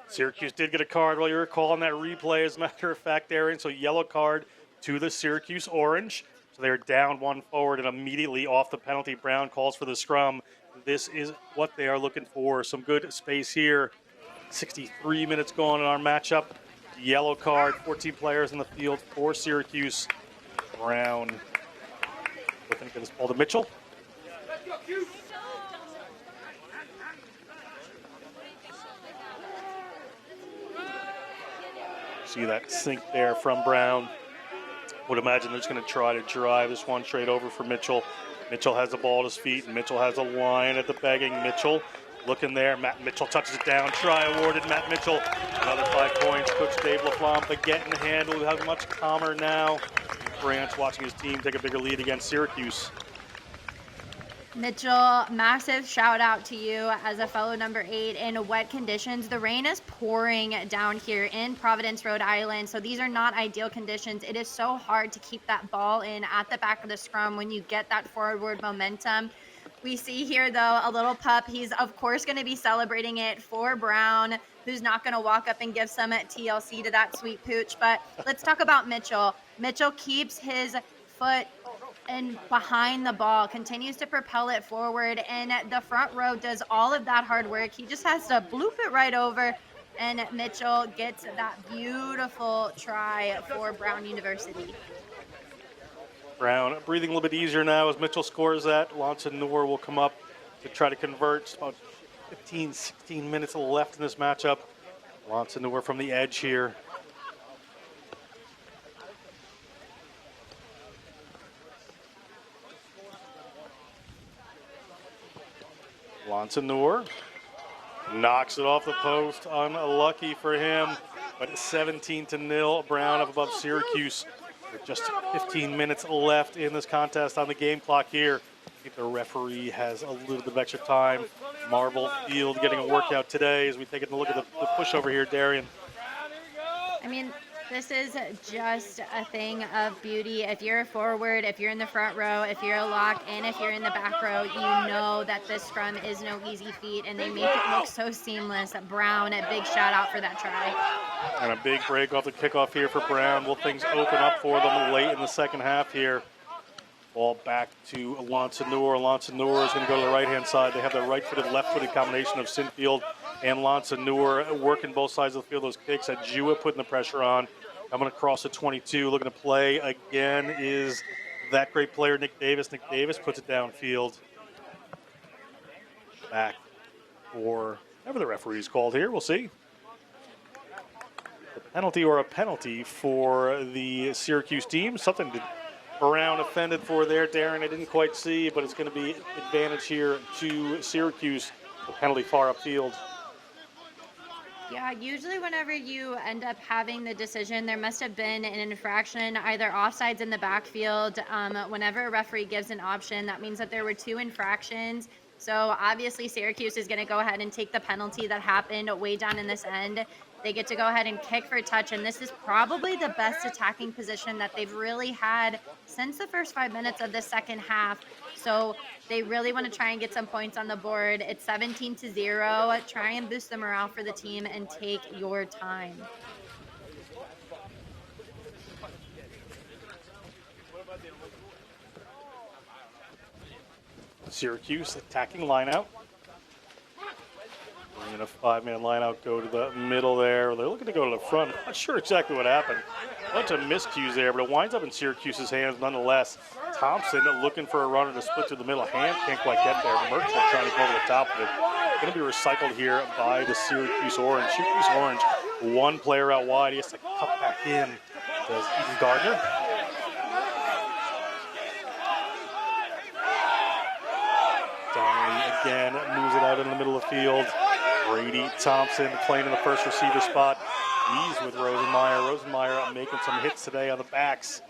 [SPEAKER 1] Syracuse did get a card while you were calling that replay, as a matter of fact, Aaron. So yellow card to the Syracuse Orange. So they're down one forward, and immediately off the penalty, Brown calls for the scrum. This is what they are looking for. Some good space here 63 minutes going in our matchup. Yellow card, 14 players in the field for Syracuse. Brown looking to get this ball to Mitchell.
[SPEAKER 3] Let's go, Cuse.
[SPEAKER 1] See that sink there from Brown. Would imagine they're just going to try to drive this one straight over for Mitchell. Mitchell has the ball at his feet, and Mitchell has a line at the begging. Mitchell looking there. Matt Mitchell touches it down. Try awarded. Matt Mitchell. Another 5 points. Coach Dave LaFlamme getting handled. How much calmer now. Branch watching his team take a bigger lead against Syracuse.
[SPEAKER 2] Mitchell, massive shout out to you as a fellow number 8 in wet conditions. The rain is pouring down here in Providence, Rhode Island, so these are not ideal conditions. It is so hard to keep that ball in at the back of the scrum when you get that forward momentum. We see here, though, a little pup. He's, of course, going to be celebrating it for Brown, who's not going to walk up and give some TLC to that sweet pooch. But let's talk about Mitchell. Mitchell keeps his foot and behind the ball, continues to propel it forward, and the front row does all of that hard work. He just has to bloop it right over, and Mitchell gets that beautiful try for Brown University.
[SPEAKER 1] Brown breathing a little bit easier now as Mitchell scores that. Lonson Noor will come up to try to convert. It's about 15, 16 minutes left in this matchup. Lonson Noor from the edge here. Lonson Noor knocks it off the post. Unlucky for him, but 17-0. Brown up above Syracuse. With just 15 minutes left in this contest on the game clock here. I think the referee has a little bit of extra time. Marble Field getting a workout today as we take a look at the pushover here, Darian.
[SPEAKER 2] I mean, this is just a thing of beauty. If you're a forward, if you're in the front row, if you're a lock, and if you're in the back row, you know that this scrum is no easy feat, and they make it look so seamless. Brown, a big shout out for that try.
[SPEAKER 1] And a big break off the kickoff here for Brown. Will things open up for them late in the second half here? Ball back to Lonson Noor. Lonson Noor is going to go to the right-hand side. They have the right-footed, left-footed combination of Sinfield and Lonson Noor working both sides of the field. Those kicks. Ajua putting the pressure on. Coming across the 22, looking to play again is that great player, Nick Davis. Nick Davis puts it downfield. Back for whatever the referee's called here. We'll see. A penalty or a penalty for the Syracuse team. Something that Brown offended for there, Darren. I didn't quite see, but it's going to be advantage here to Syracuse. The penalty far upfield.
[SPEAKER 2] Yeah, usually whenever you end up having the decision, there must have been an infraction, either offsides in the backfield. Whenever a referee gives an option, that means that there were 2 infractions. So obviously Syracuse is going to go ahead and take the penalty that happened way down in this end. They get to go ahead and kick for a touch, and this is probably the best attacking position that they've really had since the first 5 minutes of the second half. So they really want to try and get some points on the board. It's 17-0. Try and boost the morale for the team and take your time.
[SPEAKER 1] Syracuse attacking line out. Bringing a 5-man line out, go to the middle there. They're looking to go to the front. Not sure exactly what happened. A bunch of miscues there, but it winds up in Syracuse's hands nonetheless. Thompson looking for a runner to split through the middle. Hand can't quite get there. Merchant trying to go over the top of it. Going to be recycled here by the Syracuse Orange. Syracuse Orange, 1 player out wide. He has to cut back in. Does Eden Gardner. Donnelly again moves it out in the middle of the field. Brady Thompson playing in the first receiver spot. He's with Rosenmeyer. Rosenmeyer making some hits today on the backs.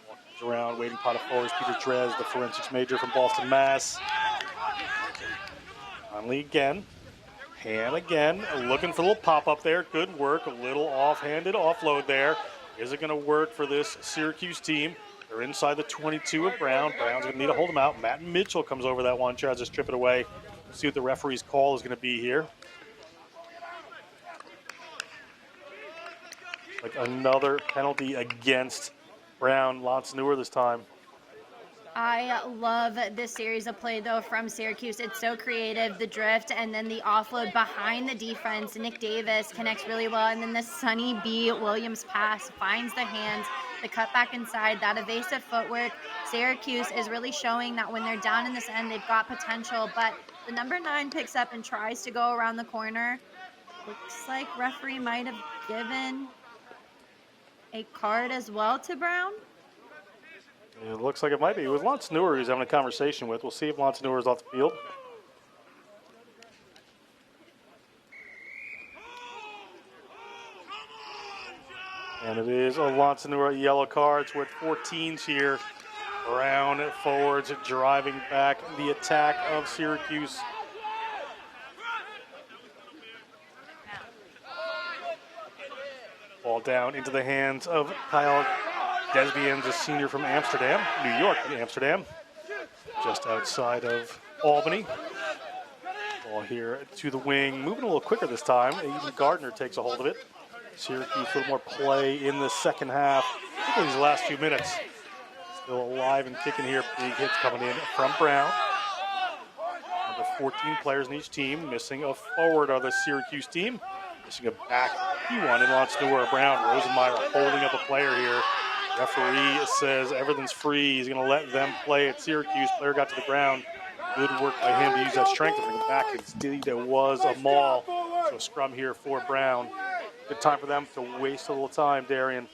[SPEAKER 1] Walks around, waiting pot of forwards. Peter Drez, the forensics major from Boston, Mass. Conley again. Hand again. Looking for a little pop-up there. Good work. A little off-handed offload there. Is it going to work for this Syracuse team? They're inside the 22 of Brown. Brown's going to need to hold him out. Matt Mitchell comes over that one, tries to strip it away. We'll see what the referee's call is going to be here. Like another penalty against Brown. Lonson Noor this time.
[SPEAKER 2] I love this series of play, though, from Syracuse. It's so creative, the drift, and then the offload behind the defense. Nick Davis connects really well, and then the Sonny B. Williams pass finds the hands, the cut back inside, that evasive footwork. Syracuse is really showing that when they're down in this end, they've got potential, but the number 9 picks up and tries to go around the corner. Looks like referee might have given a card as well to Brown.
[SPEAKER 1] It looks like it might be. It was Lance Newer he's having a conversation with. We'll see if Lance Newer is off the field. And it is a Lance Newer yellow cards with 14s here. Brown forwards driving back the attack of Syracuse. Ball down into the hands of Kyle Desbiens, a senior from Amsterdam, New York, Amsterdam, just outside of Albany. Ball here to the wing, moving a little quicker this time. Even Gardner takes a hold of it. Syracuse a little more play in the second half, particularly these last few minutes. Still alive and kicking here. Big hits coming in from Brown. Number 14 players in each team. Missing a forward of the Syracuse team. Missing a back. He won in Lance Newer. Brown, Rosenmeyer holding up a player here. Referee says everything's free. He's going to let them play at Syracuse. Player got to the ground. Good work by him to use that strength to bring him back. Indeed, there was a maul. So a scrum here for Brown. Good time for them to waste a little time, Darian.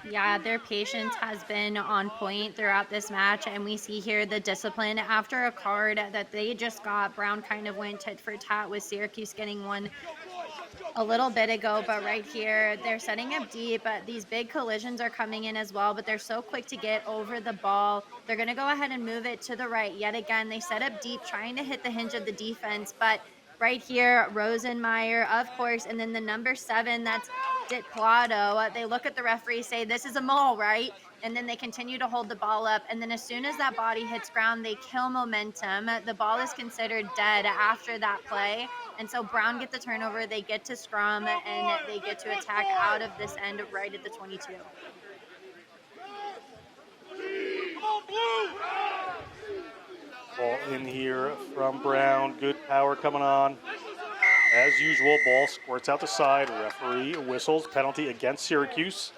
[SPEAKER 2] Yeah, their patience has been on point throughout this match, and we see here the discipline. After a card that they just got, Brown kind of went tit for tat with Syracuse getting one a little bit ago, but right here they're setting up deep. These big collisions are coming in as well, but they're so quick to get over the ball. They're going to go ahead and move it to the right yet again. They set up deep, trying to hit the hinge of the defense, but right here, Rosenmeyer, of course, and then the number 7, that's Dit Plotto. They look at the referee, say, this is a maul, right? And then they continue to hold the ball up. And then as soon as that body hits ground, they kill momentum. The ball is considered dead after that play. And so Brown get the turnover, they get to scrum, and they get to attack out of this end right at the 22.
[SPEAKER 1] Ball in here from Brown. Good power coming on. As usual, ball squirts out the side. Referee whistles. Penalty against Syracuse.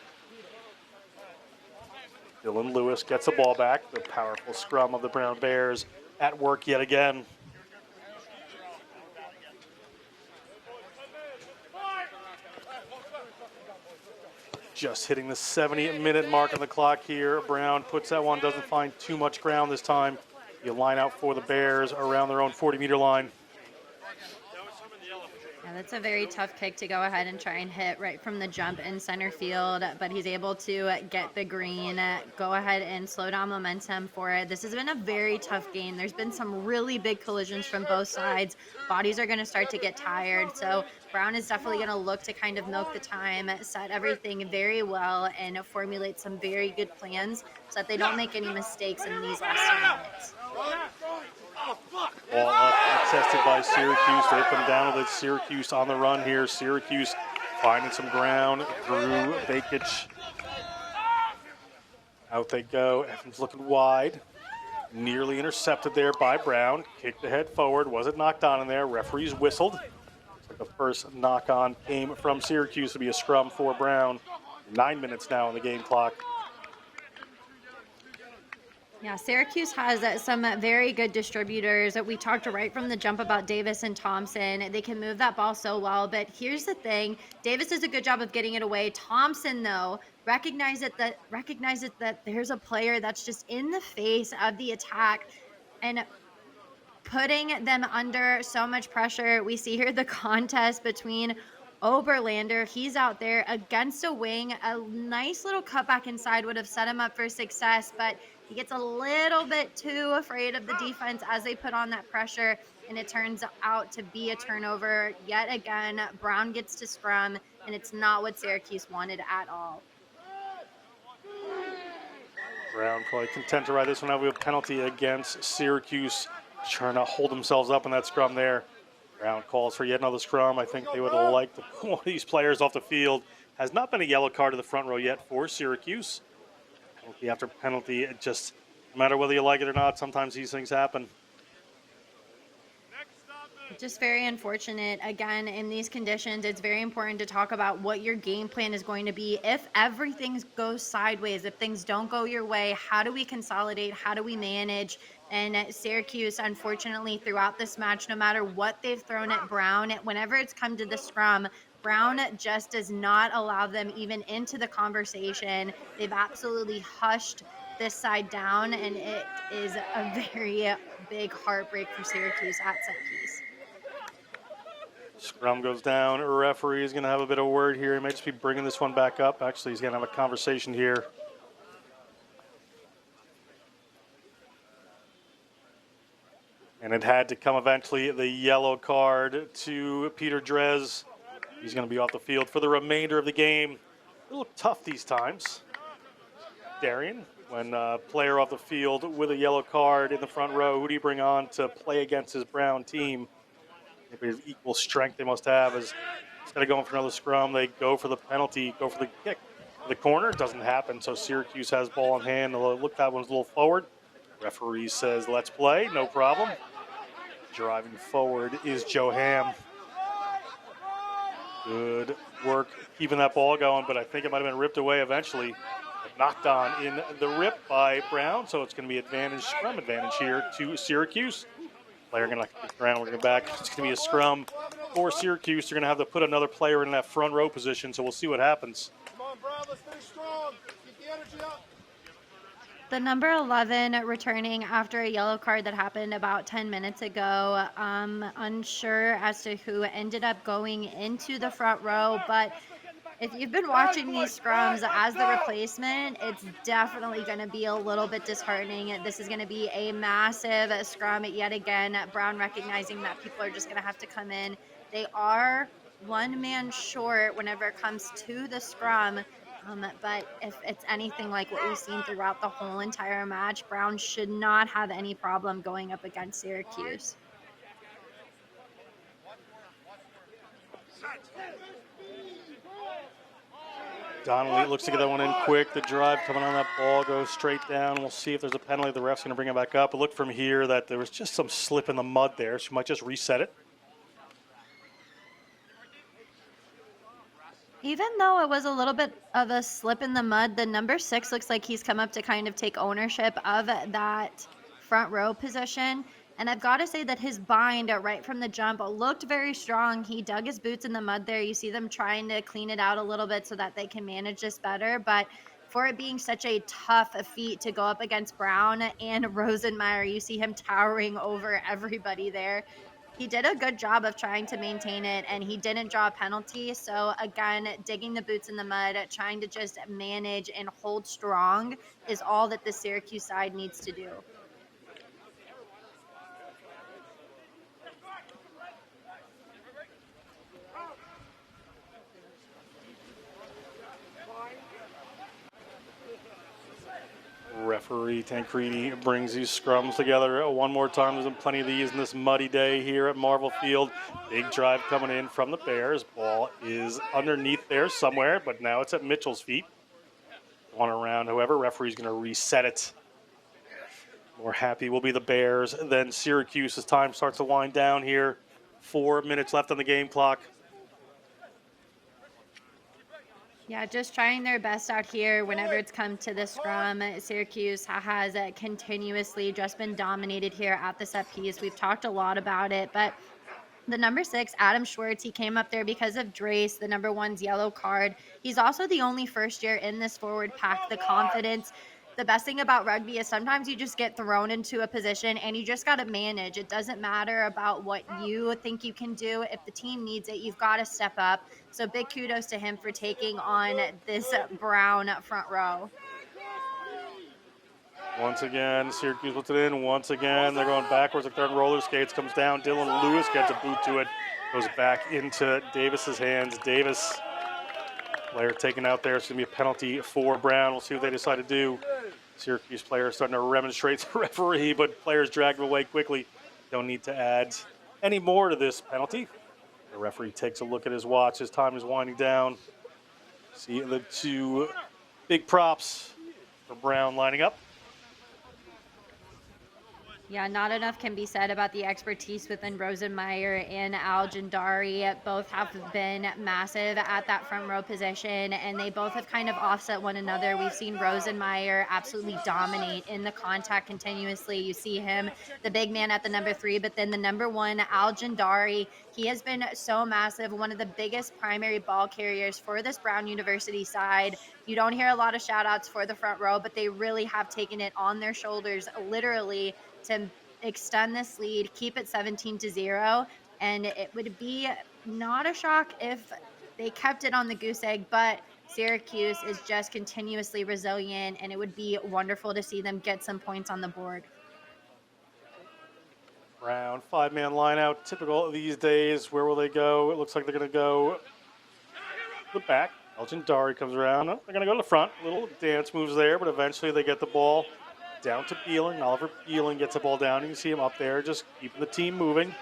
[SPEAKER 1] Dylan Lewis gets the ball back. The powerful scrum of the Brown Bears at work yet again. Just hitting the 70-minute mark on the clock here. Brown puts that one, doesn't find too much ground this time. You line out for the Bears around their own 40-meter line.
[SPEAKER 2] Yeah, that's a very tough kick to go ahead and try and hit right from the jump in center field, but he's able to get the green, go ahead and slow down momentum for it. This has been a very tough game. There's been some really big collisions from both sides. Bodies are going to start to get tired, so Brown is definitely going to look to kind of milk the time, set everything very well, and formulate some very good plans so that they don't make any mistakes in these last 2 minutes.
[SPEAKER 1] Ball up, contested by Syracuse. They come down with Syracuse on the run here. Syracuse finding some ground through Bakich. Out they go. Evans looking wide. Nearly intercepted there by Brown. Kicked the head forward. Wasn't knocked on in there. Referees whistled. Looks like the first knock on came from Syracuse to be a scrum for Brown. 9 minutes now on the game clock.
[SPEAKER 2] Yeah, Syracuse has some very good distributors. We talked right from the jump about Davis and Thompson. They can move that ball so well, but here's the thing. Davis does a good job of getting it away. Thompson, though, recognizes that there's a player that's just in the face of the attack and putting them under so much pressure. We see here the contest between Oberlander. He's out there against a wing. A nice little cutback inside would have set him up for success, but he gets a little bit too afraid of the defense as they put on that pressure, and it turns out to be a turnover. Yet again, Brown gets to scrum, and it's not what Syracuse wanted at all.
[SPEAKER 1] Brown probably content to ride this one out. We have a penalty against Syracuse, trying to hold themselves up in that scrum there. Brown calls for yet another scrum. I think they would have liked to pull one of these players off the field. Has not been a yellow card to the front row yet for Syracuse. Penalty after penalty, just No matter whether you like it or not, sometimes these things happen.
[SPEAKER 2] Just very unfortunate. Again, in these conditions, it's very important to talk about what your game plan is going to be. If everything goes sideways, if things don't go your way, how do we consolidate? How do we manage? And Syracuse, unfortunately, throughout this match, no matter what they've thrown at Brown, whenever it's come to the scrum, Brown just does not allow them even into the conversation. They've absolutely hushed this side down, and it is a very big heartbreak for Syracuse at set piece.
[SPEAKER 1] Scrum goes down. Referee is going to have a bit of a word here. He might just be bringing this one back up. Actually, he's going to have a conversation here. And it had to come eventually. The yellow card to Peter Drez. He's going to be off the field for the remainder of the game. A little tough these times. Darian, when a player off the field with a yellow card in the front row, who do you bring on to play against his Brown team? Maybe equal strength they must have. As instead of going for another scrum, they go for the penalty, go for the kick. The corner doesn't happen, so Syracuse has ball in hand. Look, that one's a little forward. Referee says, let's play, no problem. Driving forward is Joe Ham. Good work keeping that ball going, but I think it might have been ripped away eventually. Knocked on in the rip by Brown, so it's going to be scrum advantage here to Syracuse. Player going to kick around, we're going back. It's going to be a scrum for Syracuse. They're going to have to put another player in that front row position, so we'll see what happens.
[SPEAKER 3] Come on, Brown, let's finish strong. Keep the energy up.
[SPEAKER 2] The number 11 returning after a yellow card that happened about 10 minutes ago. Unsure as to who ended up going into the front row, but if you've been watching these scrums as the replacement, it's definitely going to be a little bit disheartening. This is going to be a massive scrum yet again. Brown recognizing that people are just going to have to come in. They are one man short whenever it comes to the scrum. But if it's anything like what we've seen throughout the whole entire match, Brown should not have any problem going up against Syracuse.
[SPEAKER 1] Donnelly looks to get that one in quick. The drive coming on that ball goes straight down. We'll see if there's a penalty. The ref's going to bring it back up. It looked from here that there was just some slip in the mud there. She might just reset it.
[SPEAKER 2] Even though it was a little bit of a slip in the mud, the number 6 looks like he's come up to kind of take ownership of that front row position. And I've got to say that his bind right from the jump looked very strong. He dug his boots in the mud there. You see them trying to clean it out a little bit so that they can manage this better. But for it being such a tough feat to go up against Brown and Rosenmeyer, you see him towering over everybody there. He did a good job of trying to maintain it, and he didn't draw a penalty. So again, digging the boots in the mud, trying to just manage and hold strong is all that the Syracuse side needs to do.
[SPEAKER 1] Referee Tancredi brings these scrums together one more time. There's been plenty of these in this muddy day here at Marvel Field. Big drive coming in from the Bears. Ball is underneath there somewhere, but now it's at Mitchell's feet. One around, however, referee's going to reset it. More happy will be the Bears than Syracuse as time starts to wind down here. 4 minutes left on the game clock.
[SPEAKER 2] Yeah, just trying their best out here whenever it's come to the scrum. Syracuse has continuously just been dominated here at the set piece. We've talked a lot about it, but the number 6, Adam Schwartz, he came up there because of Drace, the number 1's yellow card. He's also the only first year in this forward pack. The confidence. The best thing about rugby is sometimes you just get thrown into a position and you just got to manage. It doesn't matter about what you think you can do. If the team needs it, you've got to step up. So big kudos to him for taking on this Brown front row.
[SPEAKER 1] Once again, Syracuse puts it in. Once again, they're going backwards. The third roller skates comes down. Dylan Lewis gets a boot to it. Goes back into Davis's hands. Davis, player taken out there. It's going to be a penalty for Brown. We'll see what they decide to do. Syracuse player starting to remonstrate the referee, but players drag him away quickly. Don't need to add any more to this penalty. The referee takes a look at his watch. His time is winding down. See the two big props for Brown lining up.
[SPEAKER 2] Yeah, not enough can be said about the expertise within Rosenmeyer and Al-Jandari. Both have been massive at that front row position, and they both have kind of offset one another. We've seen Rosenmeyer absolutely dominate in the contact continuously. You see him, the big man at the number 3, but then the number 1, Al-Jandari, he has been so massive, one of the biggest primary ball carriers for this Brown University side. You don't hear a lot of shout outs for the front row, but they really have taken it on their shoulders, literally, to extend this lead, keep it 17-0, and it would be not a shock if they kept it on the goose egg, but Syracuse is just continuously resilient, and it would be wonderful to see them get some points on the board.
[SPEAKER 1] Brown, 5-man line out, typical these days. Where will they go? It looks like they're going to go the back. Elgin Dari comes around. They're going to go to the front. Little dance moves there, but eventually they get the ball down to Beeling. Oliver Beeling gets the ball down. You can see him up there, just keeping the team moving.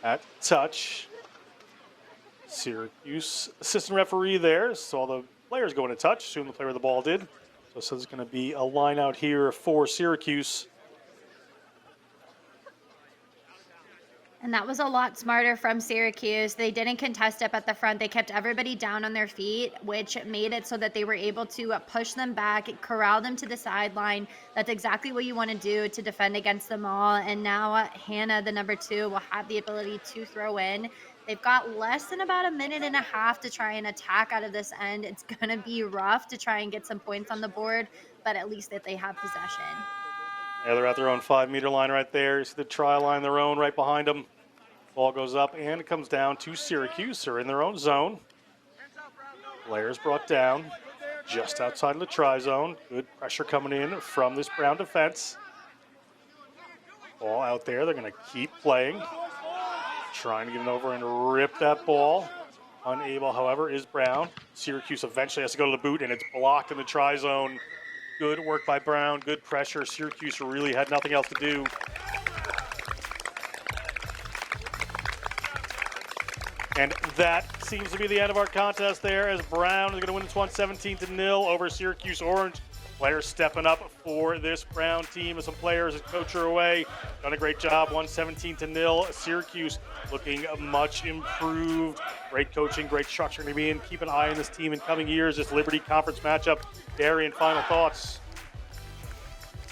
[SPEAKER 1] At touch. Syracuse assistant referee there. Saw the players go into touch. Assume the player with the ball did. So this is going to be a line out here for Syracuse.
[SPEAKER 2] And that was a lot smarter from Syracuse. They didn't contest up at the front. They kept everybody down on their feet, which made it so that they were able to push them back, corral them to the sideline. That's exactly what you want to do to defend against them all. And now Hannah, the number 2, will have the ability to throw in. They've got less than about a minute and a half to try and attack out of this end. It's going to be rough to try and get some points on the board, but at least that they have possession.
[SPEAKER 1] Yeah, they're at their own 5-meter line right there. You see the try line, their own right behind them. Ball goes up, and it comes down to Syracuse. They're in their own zone. Players brought down just outside of the try zone. Good pressure coming in from this Brown defense. Ball out there. They're going to keep playing. Trying to get it over and rip that ball. Unable, however, is Brown. Syracuse eventually has to go to the boot, and it's blocked in the try zone. Good work by Brown. Good pressure. Syracuse really had nothing else to do. And that seems to be the end of our contest there, as Brown is going to win this one 17-0 over Syracuse Orange. Players stepping up for this Brown team. Some players, coach are away. Done a great job. 17-0. Syracuse looking much improved. Great coaching, great structure going to be in. Keep an eye on this team in coming years. This Liberty Conference matchup. Darian, final thoughts?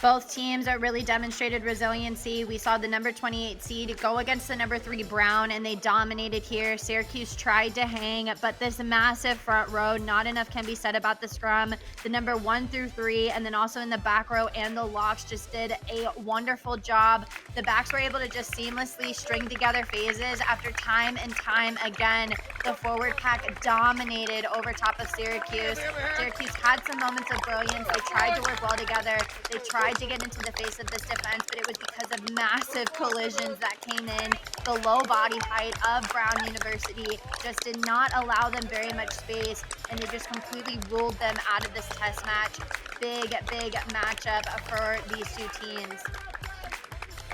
[SPEAKER 2] Both teams are really demonstrated resiliency. We saw the number 28 seed go against the number 3 Brown, and they dominated here. Syracuse tried to hang, but this massive front row, not enough can be said about the scrum. The number 1 through 3, and then also in the back row and the locks just did a wonderful job. The backs were able to just seamlessly string together phases after time and time again. The forward pack dominated over top of Syracuse. Syracuse had some moments of brilliance. They tried to work well together. They tried to get into the face of this defense, but it was because of massive collisions that came in. The low body height of Brown University just did not allow them very much space, and they just completely ruled them out of this test match. Big matchup for these two teams.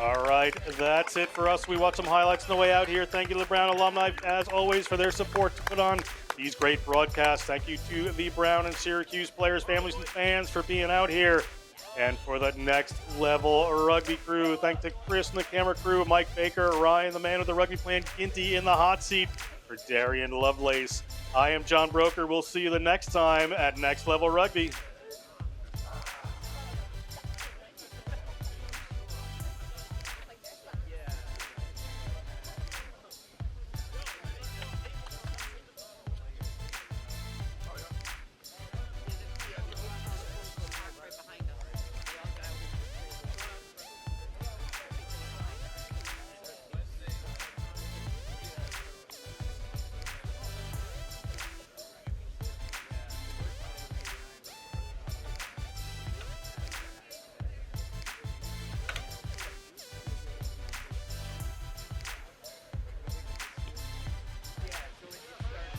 [SPEAKER 1] All right, that's it for us. We watched some highlights on the way out here. Thank you to the Brown alumni, as always, for their support to put on these great broadcasts. Thank you to the Brown and Syracuse players, families, and fans for being out here. And for the next level rugby crew, thanks to Chris and the camera crew, Mike Baker, Ryan, the man with the rugby plan, Ginty in the hot seat, for Darian Lovelace. I am John Broker. We'll see you the next time at Next Level Rugby.